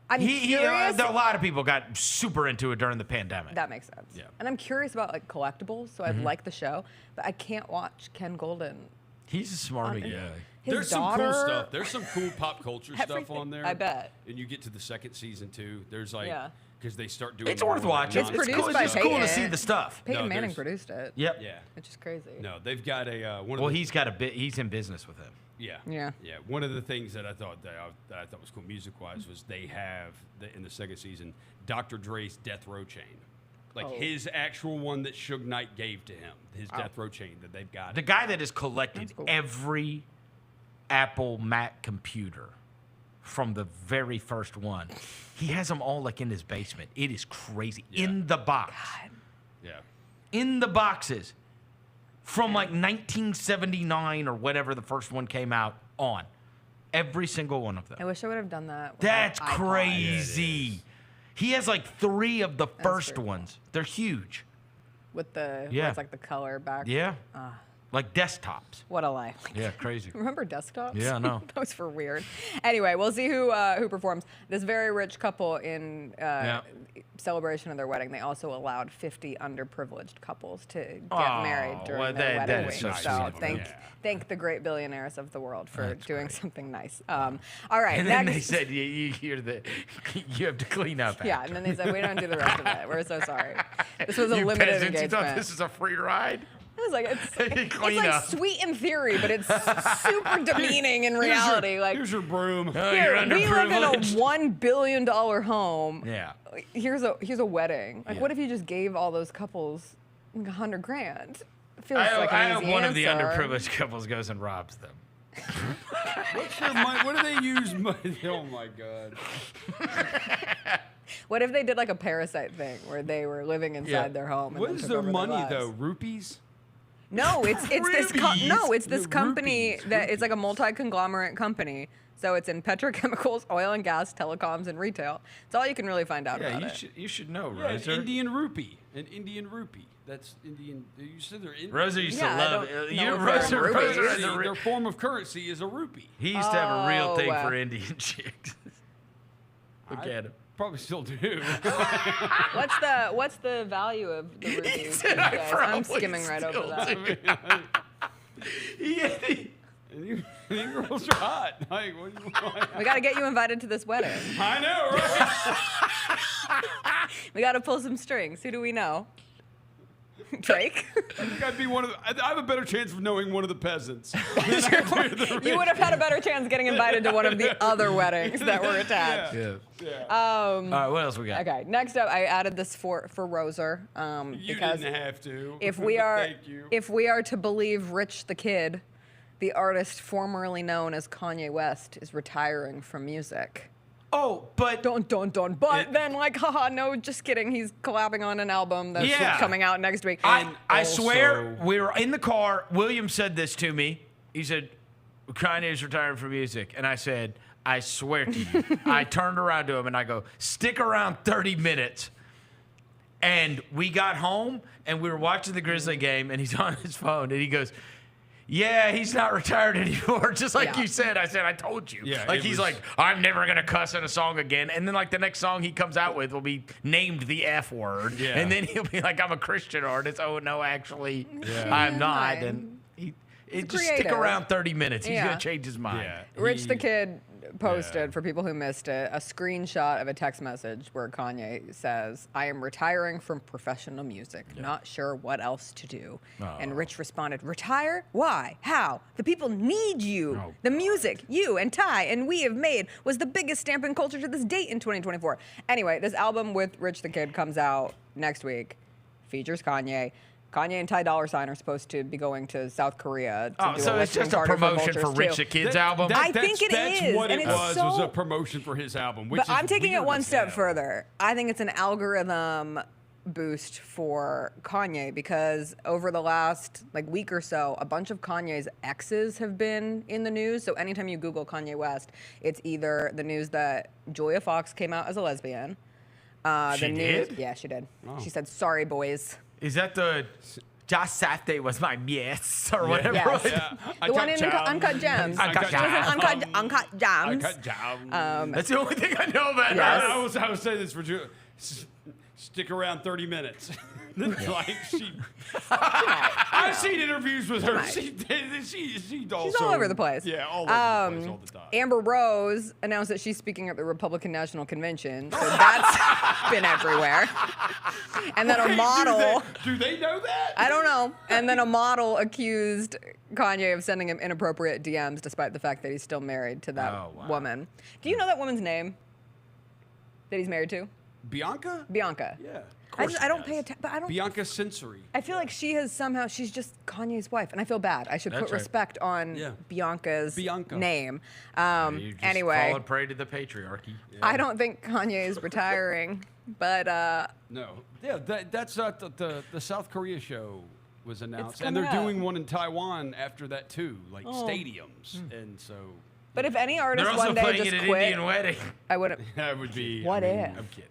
I'm curious. A lot of people got super into it during the pandemic. That makes sense. Yeah. And I'm curious about like collectibles, so I'd like the show, but I can't watch Ken Golden. He's a smarmy guy. His There's daughter, some cool stuff. There's some cool pop culture stuff Everything. on there. I bet. And you get to the second season too. There's like, Yeah. because they start doing. It's more worth like watching. It's non- produced by It's cool to Peyton. see the stuff. Peyton No, Manning there's- produced it. Yep. Yeah. Which is crazy. No, they've got a one. Well, of the, he's got a bit. He's in business with him. Yeah. Yeah. One of the things that I thought was cool music-wise was they have in the second season Dr. Dre's Death Row chain, like his actual one that Suge Knight gave to him, his Death Row chain that they've got. The guy that has collected every Apple Mac computer from the very first one, he has them all like in his basement. It is crazy. In the box. Yeah. In the boxes. From like 1979 or whatever the first one came out on. Every single one of them. I wish I would have done that. with That's my iPod. crazy. He has like 3 of the first ones. They're huge. With the Yeah. it's like the color back. Yeah. Like desktops. What a life. Yeah, crazy. Remember desktops? Yeah, I know. Those were weird. Anyway, we'll see who performs. This very rich couple in celebration of their wedding, they also allowed 50 underprivileged couples to get married during well, their that wedding is week. so So sweet. thank the great billionaires of the world for doing something nice. All right, And then next. they said, you hear that you have to clean up Yeah, after. and then they said, we don't do the rest of it. We're so sorry. This was a You limited peasants, you engagement. thought this is a free ride? I was like, it's Clean like up. sweet in theory, but it's super demeaning in reality. Here's your broom. Here, you're we live in a underprivileged. $1 billion home. Yeah. Here's a wedding. Like, what if you just gave all those couples like $100,000? It feels like I an hope easy one of the answer. underprivileged couples goes and robs them. What's your money? What do they use? Oh my God. What if they did like a parasite thing where they were living inside their home? And What then is took their over money lives? though? Rupees? No, it's this Rupees. company Rupees. that it's like a multi-conglomerate company. So it's in petrochemicals, oil and gas, telecoms, and retail. It's all you can really find out Yeah, about it. you should know, Yeah, Roser. an Indian rupee. An Indian rupee. That's Indian. You said they're Indian. Roser used to Yeah, I love don't it. know You, if they're Roser, rupees. Roser has a Their form of currency is a rupee. He used to have a real thing Oh, for Indian chicks. Look at him. Probably still do. What's the value of the rupees? these said, "I days? I'm probably skimming right over still that. do." You girls are hot. Like, what do you want? We got to get you invited to this wedding. I know, right? We got to pull some strings. Who do we know? Drake? I think I'd be one of the, I have a better chance of knowing one of the peasants. You would have had a better chance getting invited to one of the other weddings that were attached. All right, what else we got? Okay, next up, I added this for Roser. You because didn't have to. if we are Thank you. if we are to believe Rich the Kid, the artist formerly known as Kanye West is retiring from music. Oh, but But then, like, haha, no, just kidding. He's collabing on an album that's Yeah. coming out next week. I swear, we were in the car. William said this to me. He said, Kanye's retiring from music. And I said, I swear to you. I turned around to him and I go, stick around 30 minutes. And we got home and we were watching the Grizzly game and he's on his phone and he goes, yeah, he's not retired anymore. Just like you said. I told you. Yeah, like he's like, I'm never going to cuss in a song again. And then like the next song he comes out with will be named the F word. Yeah. And then he'll be like, I'm a Christian artist. Oh, no, actually, I'm not. Fine. And it just creative. stick around 30 minutes. He's Yeah. going to change his mind. Yeah. Rich the Kid posted, for people who missed it, a screenshot of a text message where Kanye says, I am retiring from professional music. Not sure what else to do. And Rich responded, retire? Why? How? The people need you. The music you and Ty and we have made was the biggest stamp in culture to this date in 2024. Anyway, this album with Rich the Kid comes out next week. Features Kanye. Kanye and Ty Dolla $ign are supposed to be going to South Korea to do so a it's just a listening party promotion for Vultures, Rich too. the Kid's album? I think it that's is. what and it it's was so, a promotion for his album. Which but I'm taking it weird one as step hell. further. I think it's an algorithm boost for Kanye because over the last week or so, a bunch of Kanye's exes have been in the news. So anytime you Google Kanye West, it's either the news that Julia Fox came out as a lesbian. She did? Yeah, she did. Oh. She said, sorry, boys. Is that the Josh Saturday was my yes or whatever? Yes. Yeah. The one in Uncut Gems. Uncut She was in Gems. Uncut Gems. Uncut Gems. That's the only thing I know about Yes. I was saying this for Julia. Stick around 30 minutes. Like I've seen interviews with her. She's all over the place. Yeah, all over the place all the time. Amber Rose announced that she's speaking at the Republican National Convention, so that's been everywhere. And then a model. Do they know that? I don't know. And then a model accused Kanye of sending him inappropriate DMs, despite the fact that he's still married to that woman. Do you know that woman's name that he's married to? Bianca? Bianca. Yeah. I don't pay attention, but I don't. Bianca Sensory. I feel like she has somehow, she's just Kanye's wife, and I feel bad. I should That's put right. respect on Bianca's name. You just Anyway, followed prey to the patriarchy. I don't think Kanye is retiring, but No. Yeah, that's the South Korea show was announced, and coming they're up. doing one in Taiwan after that too, like Oh. stadiums, and so. But if any artist They're also one day playing just it at quit, Indian wedding. I wouldn't. That would be. What if? I'm kidding.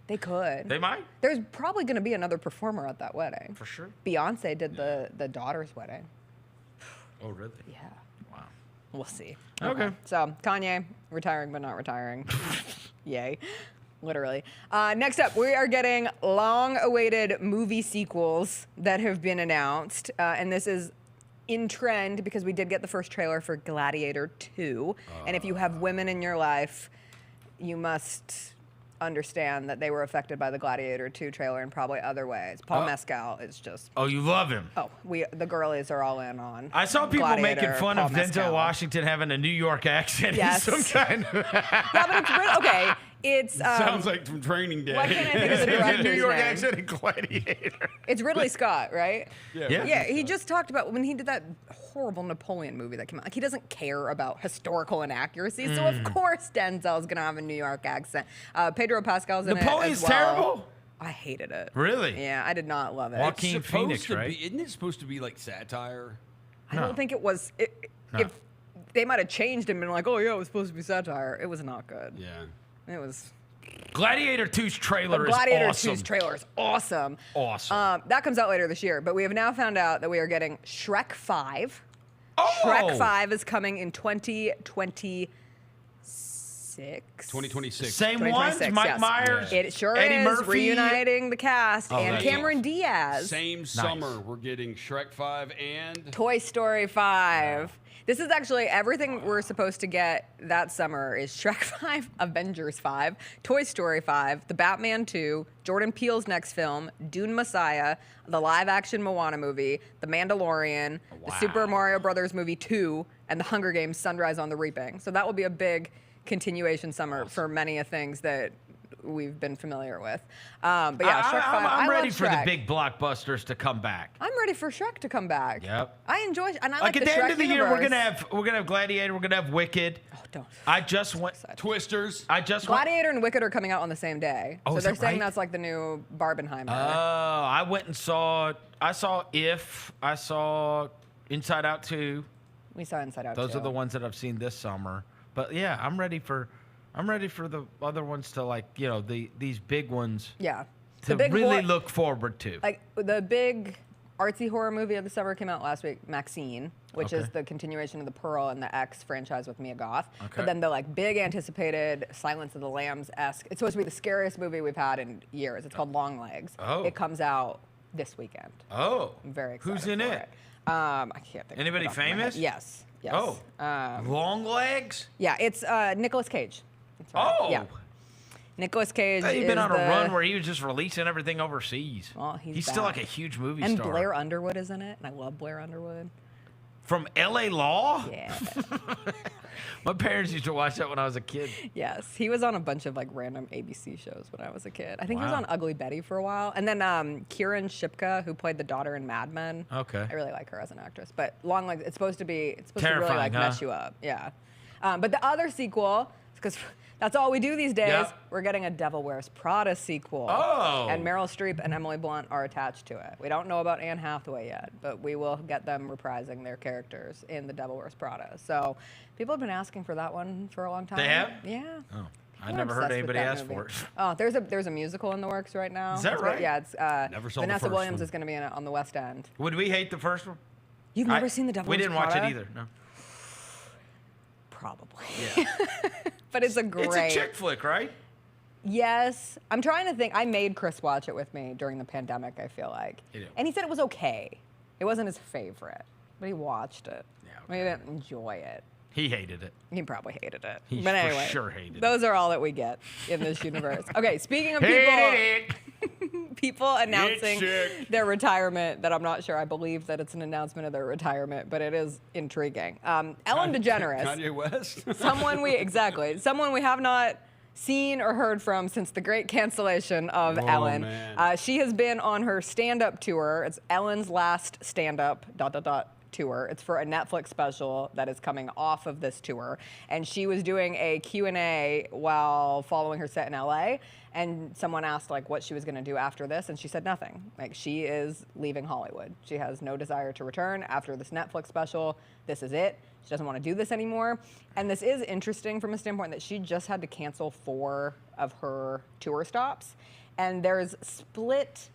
They could. They might. There's probably going to be another performer at that wedding. For sure. Beyonce did the daughter's wedding. Oh, really? Yeah. Wow. We'll see. Okay. So Kanye retiring but not retiring. Yay. Literally. Next up, we are getting long-awaited movie sequels that have been announced, and this is in trend because we did get the first trailer for Gladiator 2, and if you have women in your life, you must understand that they were affected by the Gladiator 2 trailer in probably other ways. Paul Mescal is just. Oh, you love him. Oh, the girlies are all in on. I saw people Gladiator, making fun Paul of Denzel Mescal. Washington having a New York accent. Yes. In some kind of Yeah, but it's okay. It's Sounds like from Training Day. Why can't I think of the director's New York name? accent in Gladiator. It's Ridley Scott, right? Yeah. He just talked about when he did that horrible Napoleon movie that came out. Like, he doesn't care about historical inaccuracy, so of course Denzel's gonna have a New York accent. Pedro Pascal's in Napoleon's it as well. terrible? I hated it. Really? Yeah, I did not love it. Joaquin It's supposed Phoenix, to right? be, isn't it supposed to be like satire? I don't think it was. If they might have changed it and been like, oh yeah, it was supposed to be satire. It was not good. Yeah. It was. Gladiator 2's trailer But is Gladiator awesome. 2's trailer is awesome. Awesome. That comes out later this year, but we have now found out that we are getting Shrek 5. Oh! Shrek 5 is coming in 2026. 2026. Same ones? 2026, Mike yes. Myers? It sure Eddie is. Murphy? Reuniting the cast. Oh, and that's Cameron awesome. Diaz. Same summer, we're getting Shrek 5 and Toy Story 5. This is actually everything we're supposed to get that summer is Shrek 5, Avengers 5, Toy Story 5, The Batman 2, Jordan Peele's next film, Dune Messiah, the live-action Moana movie, The Mandalorian, the Super Mario Brothers movie 2, and The Hunger Games: Sunrise on the Reaping. So that will be a big continuation summer for many of things that we've been familiar with. But yeah, Shrek 5. I'm I ready love for the Shrek. big blockbusters to come back. I'm ready for Shrek to come back. Yep. I enjoy, and I Like like at the Shrek end of the year, we're universe. gonna have Gladiator, we're gonna have Wicked. Oh, don't. I just went Twisters. I just went. Gladiator and Wicked are coming out on the same day. Oh, so is they're that saying right? that's like the new Barbenheimer. I went and saw. I saw If. I saw Inside Out 2. We saw Inside Out Those too. are the ones that I've seen this summer. But yeah, I'm ready for the other ones to these big ones. Yeah. To The big really hor- look forward to. Like the big artsy horror movie of the summer came out last week, Maxine, which is the continuation of the Pearl and the X franchise with Mia Goth. Okay. But then the like big anticipated Silence of the Lambs-esque, it's supposed to be the scariest movie we've had in years. It's called Long Legs. Oh. It comes out this weekend. Oh. I'm very excited Who's in for it? I can't think Anybody of it off my head. famous? Yes. Yes. Oh. Long Legs? Yeah, it's Nicolas Cage. That's right. Oh. Yeah. Nicolas Cage He's is been on a the- run where he was just releasing everything overseas. Well, he's still back. like a huge movie and star. Blair Underwood is in it, and I love Blair Underwood. From L.A. Law? Yeah. My parents used to watch that when I was a kid. Yes, he was on a bunch of like random ABC shows when I was a kid. I think he was Wow. on Ugly Betty for a while, and then Kieran Shipka, who played the daughter in Mad Men. Okay. I really like her as an actress, but Long Legs, it's supposed to really Terrifying, like mess you up. Yeah. But the other sequel, because that's all we do these days. Yep. We're getting a Devil Wears Prada sequel. Oh. And Meryl Streep and Emily Blunt are attached to it. We don't know about Anne Hathaway yet, but we will get them reprising their characters in The Devil Wears Prada. So people have been asking for that one for a long time. They have? Yeah. Oh. I We're never heard obsessed with anybody that ask movie. for it. Oh, there's a musical in the works right now. Is that It's right? Yeah, it's Never saw the Vanessa first Williams one. is going to be in it on the West End. Would we hate the first one? You've never seen The Devil We Wears didn't watch it Prada? either, no. Probably. Yeah. But it's a great. It's a chick flick, right? Yes. I'm trying to think. I made Chris watch it with me during the pandemic, I feel like. You did. And he said it was okay. It wasn't his favorite, but he watched it. Yeah. He didn't enjoy it. He hated it. He probably hated it. He but for anyway, sure hated it. those are all that we get in this universe. Okay, speaking of Hated people announcing sick. their retirement, that I'm not sure. I believe that it's an announcement of their retirement, but it is intriguing. Ellen DeGeneres. Kanye West. someone we have not seen or heard from since the great cancellation of Oh, Ellen. man. She has been on her stand-up tour. It's Ellen's last stand-up ... tour. It's for a Netflix special that is coming off of this tour. And she was doing a Q&A while following her set in LA. And someone asked like what she was going to do after this, and she said nothing. Like, she is leaving Hollywood. She has no desire to return after this Netflix special. This is it. She doesn't want to do this anymore. And this is interesting from a standpoint that she just had to cancel 4 of her tour stops. And there's split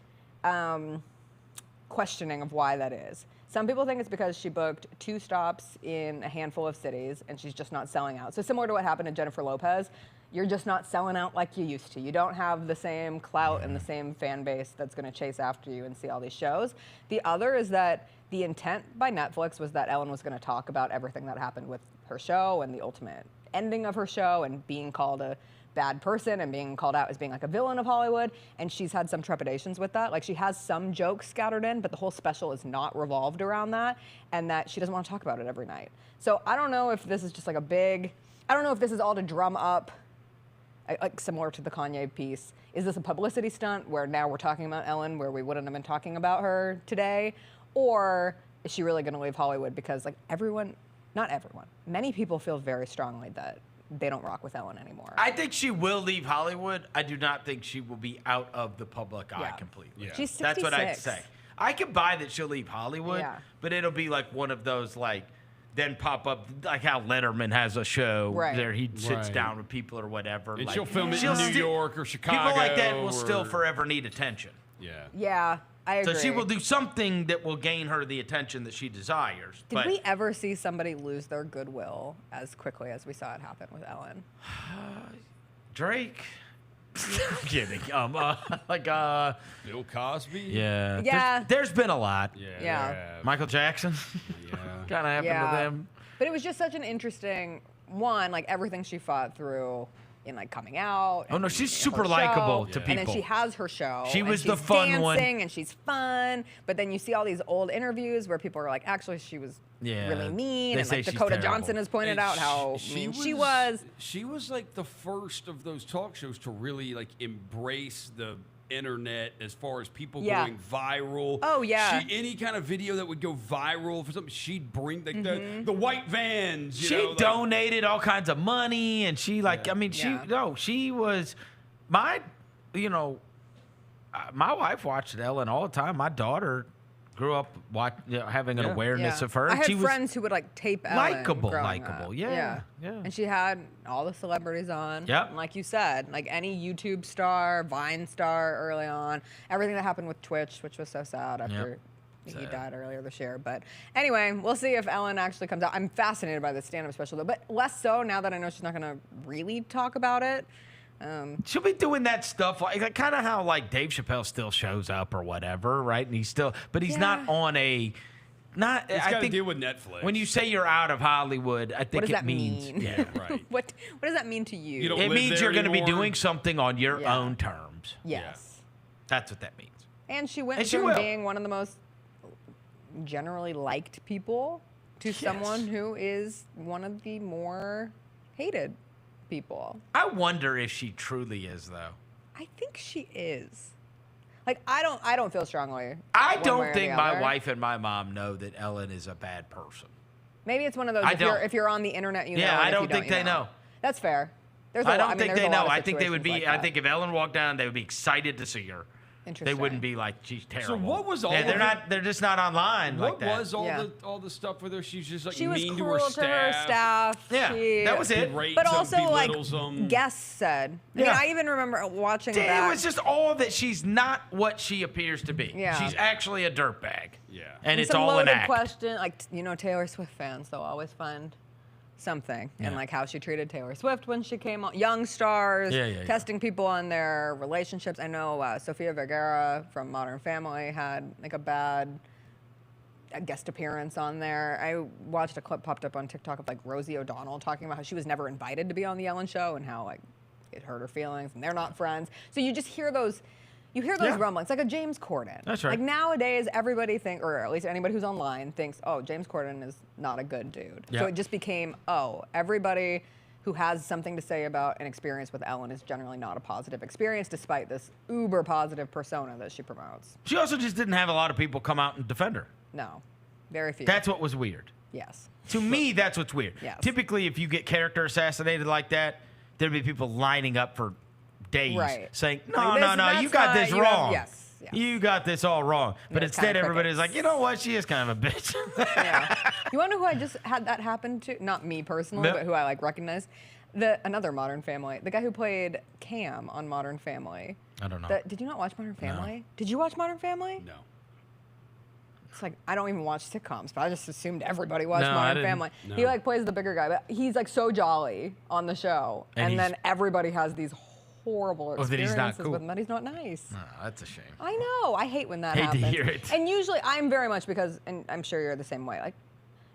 questioning of why that is. Some people think it's because she booked 2 stops in a handful of cities and she's just not selling out. So similar to what happened to Jennifer Lopez, you're just not selling out like you used to. You don't have the same clout and the same fan base that's going to chase after you and see all these shows. The other is that the intent by Netflix was that Ellen was going to talk about everything that happened with her show and the ultimate ending of her show and being called a bad person and being called out as being like a villain of Hollywood, and she's had some trepidations with that. Like, she has some jokes scattered in, but the whole special is not revolved around that, and that she doesn't want to talk about it every night. So I don't know if this is just like I don't know if this is all to drum up, like similar to the Kanye piece. Is this a publicity stunt where now we're talking about Ellen where we wouldn't have been talking about her today? Or is she really going to leave Hollywood? Because like not everyone, many people feel very strongly that they don't rock with Ellen anymore. I think she will leave Hollywood. I do not think she will be out of the public eye completely. Yeah. She's That's what I'd 66. say. I can buy that she'll leave Hollywood, Yeah. but it'll be like one of those like then pop up like how Letterman has a show Right. there he sits Right. down with people or whatever. And like, she'll film it in New York or Chicago. People like that will still or- forever need attention. Yeah. Yeah, I agree. So she will do something that will gain her the attention that she desires. Did but we ever see somebody lose their goodwill as quickly as we saw it happen with Ellen? Drake? I'm kidding. Bill Cosby. Yeah. Yeah. There's been a lot. Yeah. Michael Jackson. Yeah. Kind of happened to them. But it was just such an interesting one, like everything she fought through in like coming out. Oh, no, and she's her super show, likable to And then people. she has her show. She and was the she's fun one. dancing and she's fun. But then you see all these old interviews where people are like, actually, she was really mean. They And say like she's Dakota terrible. Johnson has pointed And out how mean she was. She was like the first of those talk shows to really like embrace the internet as far as people Yeah. going viral. Oh, yeah. Any kind of video that would go viral for something, she'd bring like the white vans. She You know, like- donated all kinds of money, and she I mean, she was my wife watched Ellen all the time. My daughter grew up having an awareness of her. I had she friends who would like tape Ellen Likeable, growing up. yeah. And she had all the celebrities on. Yep. And like you said, like any YouTube star, Vine star early on, everything that happened with Twitch, which was so sad after, think he died earlier this year. But anyway, we'll see if Ellen actually comes out. I'm fascinated by the stand-up special, though, but less so now that I know she's not going to really talk about it. She'll be doing that stuff like kind of how like Dave Chappelle still shows up or whatever, right? And he's not on a. Not. He's I got to think deal with Netflix. when you say you're out of Hollywood, I think What does it that means mean? Yeah, right. What does that mean to you? It means you're going to be doing something on your own terms. Yes. That's what that means. And she went And she from will. being one of the most generally liked people to someone who is one of the more hated people. I wonder if she truly is, though. I think she is. Like, I don't feel strongly. I one way don't or think the my other. wife and my mom know that Ellen is a bad person. Maybe it's one of those. I If you're on the internet, you know. Yeah, and I if you don't think you they know. That's fair. There's I a don't lot, think there's they a lot know. of I think they would be. situations I like think if Ellen walked down, they would be excited to see her. They Interesting. wouldn't be like she's terrible. what was all Yeah, of they're it? not. They're just not online like What that. was all the stuff with her? She's just like She was mean to cruel her staff. Yeah, She- that was it. Berates But them, also, like belittles them. guests said. I mean, Yeah. I even remember watching It back. was just all that she's not what she appears to be. Yeah. She's actually a dirtbag. Yeah. And it's some all an loaded act. question, like Taylor Swift fans, they'll always find something, and like how she treated Taylor Swift when she came on, young stars, testing people on their relationships. I know Sofia Vergara from Modern Family had like a bad guest appearance on there. I watched a clip popped up on TikTok of like Rosie O'Donnell talking about how she was never invited to be on the Ellen Show and how like it hurt her feelings and they're not friends. So you just hear those. You hear those rumblings, like a James Corden. That's right. Like nowadays, everybody or at least anybody who's online thinks, oh, James Corden is not a good dude. Yeah. So it just became, everybody who has something to say about an experience with Ellen is generally not a positive experience, despite this uber positive persona that she promotes. She also just didn't have a lot of people come out and defend her. No, very few. That's what was weird. Yes. To me, that's what's weird. Yes. Typically, if you get character assassinated like that, there'd be people lining up for days saying, no, Like, no, that's you got this not- you have- wrong. yes. You got this all wrong. But Yeah, instead, kind of everybody's like, you know what? She is kind of a bitch. You want to know who I just had that happen to? Not me personally, No. but who I like recognize. Another Modern Family. The guy who played Cam on Modern Family. I don't know. Did you not watch Modern Family? Did you watch Modern Family? No. It's like I don't even watch sitcoms, but I just assumed everybody watched No, I Modern didn't. Family. No. He like plays the bigger guy, but he's like so jolly on the show, And and then he's- everybody has these horrible Oh, that he's experiences not cool. with him. That he's not nice. Oh, that's a shame. I know. I hate when that Hate to happens. hear it. And usually, I'm very much because, and I'm sure you're the same way. Like,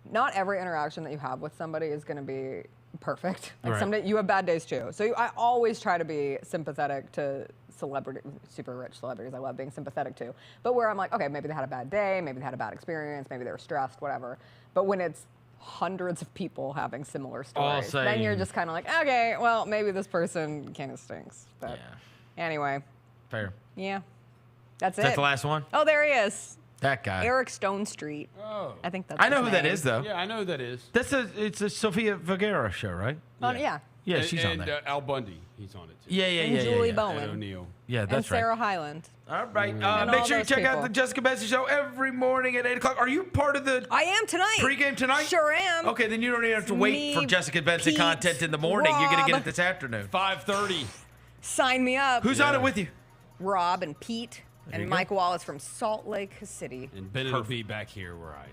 not every interaction that you have with somebody is going to be perfect. Like, Right. some day you have bad days too. So I always try to be sympathetic to super rich celebrities. I love being sympathetic to. But where I'm like, okay, maybe they had a bad day, maybe they had a bad experience, maybe they were stressed, whatever. But when it's hundreds of people having similar stories, then you're saying- just kind of like, okay, well, maybe this person kind of stinks. But anyway, Fair. yeah, that's Is it. that the last one? Oh, there he is. That guy. Eric Stone Street. Oh. I think that's I know his who that name. is, though. Yeah, I know who that is. It's a Sofia Vergara show, right? Yeah. Yeah, And- she's on there. Al Bundy, he's on it too. Yeah. And Julie Ed Bowen. O'Neill. Yeah, And that's right. Sarah Hyland. All right. And Make all sure you those check out people. the Jessica Benson show every morning at 8 o'clock. Are you part of the I am tonight. pregame tonight? Sure am. Okay, then you don't even have to wait Me, for Jessica Benson Pete, content in the morning. You're going to get Rob. it this afternoon. 5:30. Sign me up. Who's on it with you? Rob and Pete There you and go. Mike Wallace from Salt Lake City. And Bennett will be back here where I am.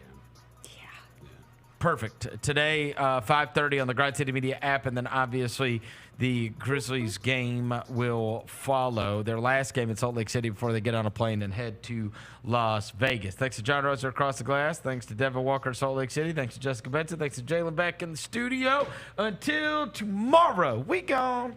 Perfect. Today, 5:30 on the Grind City Media app, and then obviously the Grizzlies game will follow. Their last game in Salt Lake City before they get on a plane and head to Las Vegas. Thanks to John Roser across the glass. Thanks to Devin Walker in Salt Lake City. Thanks to Jessica Benson. Thanks to Jaylen back in the studio. Until tomorrow, we gone.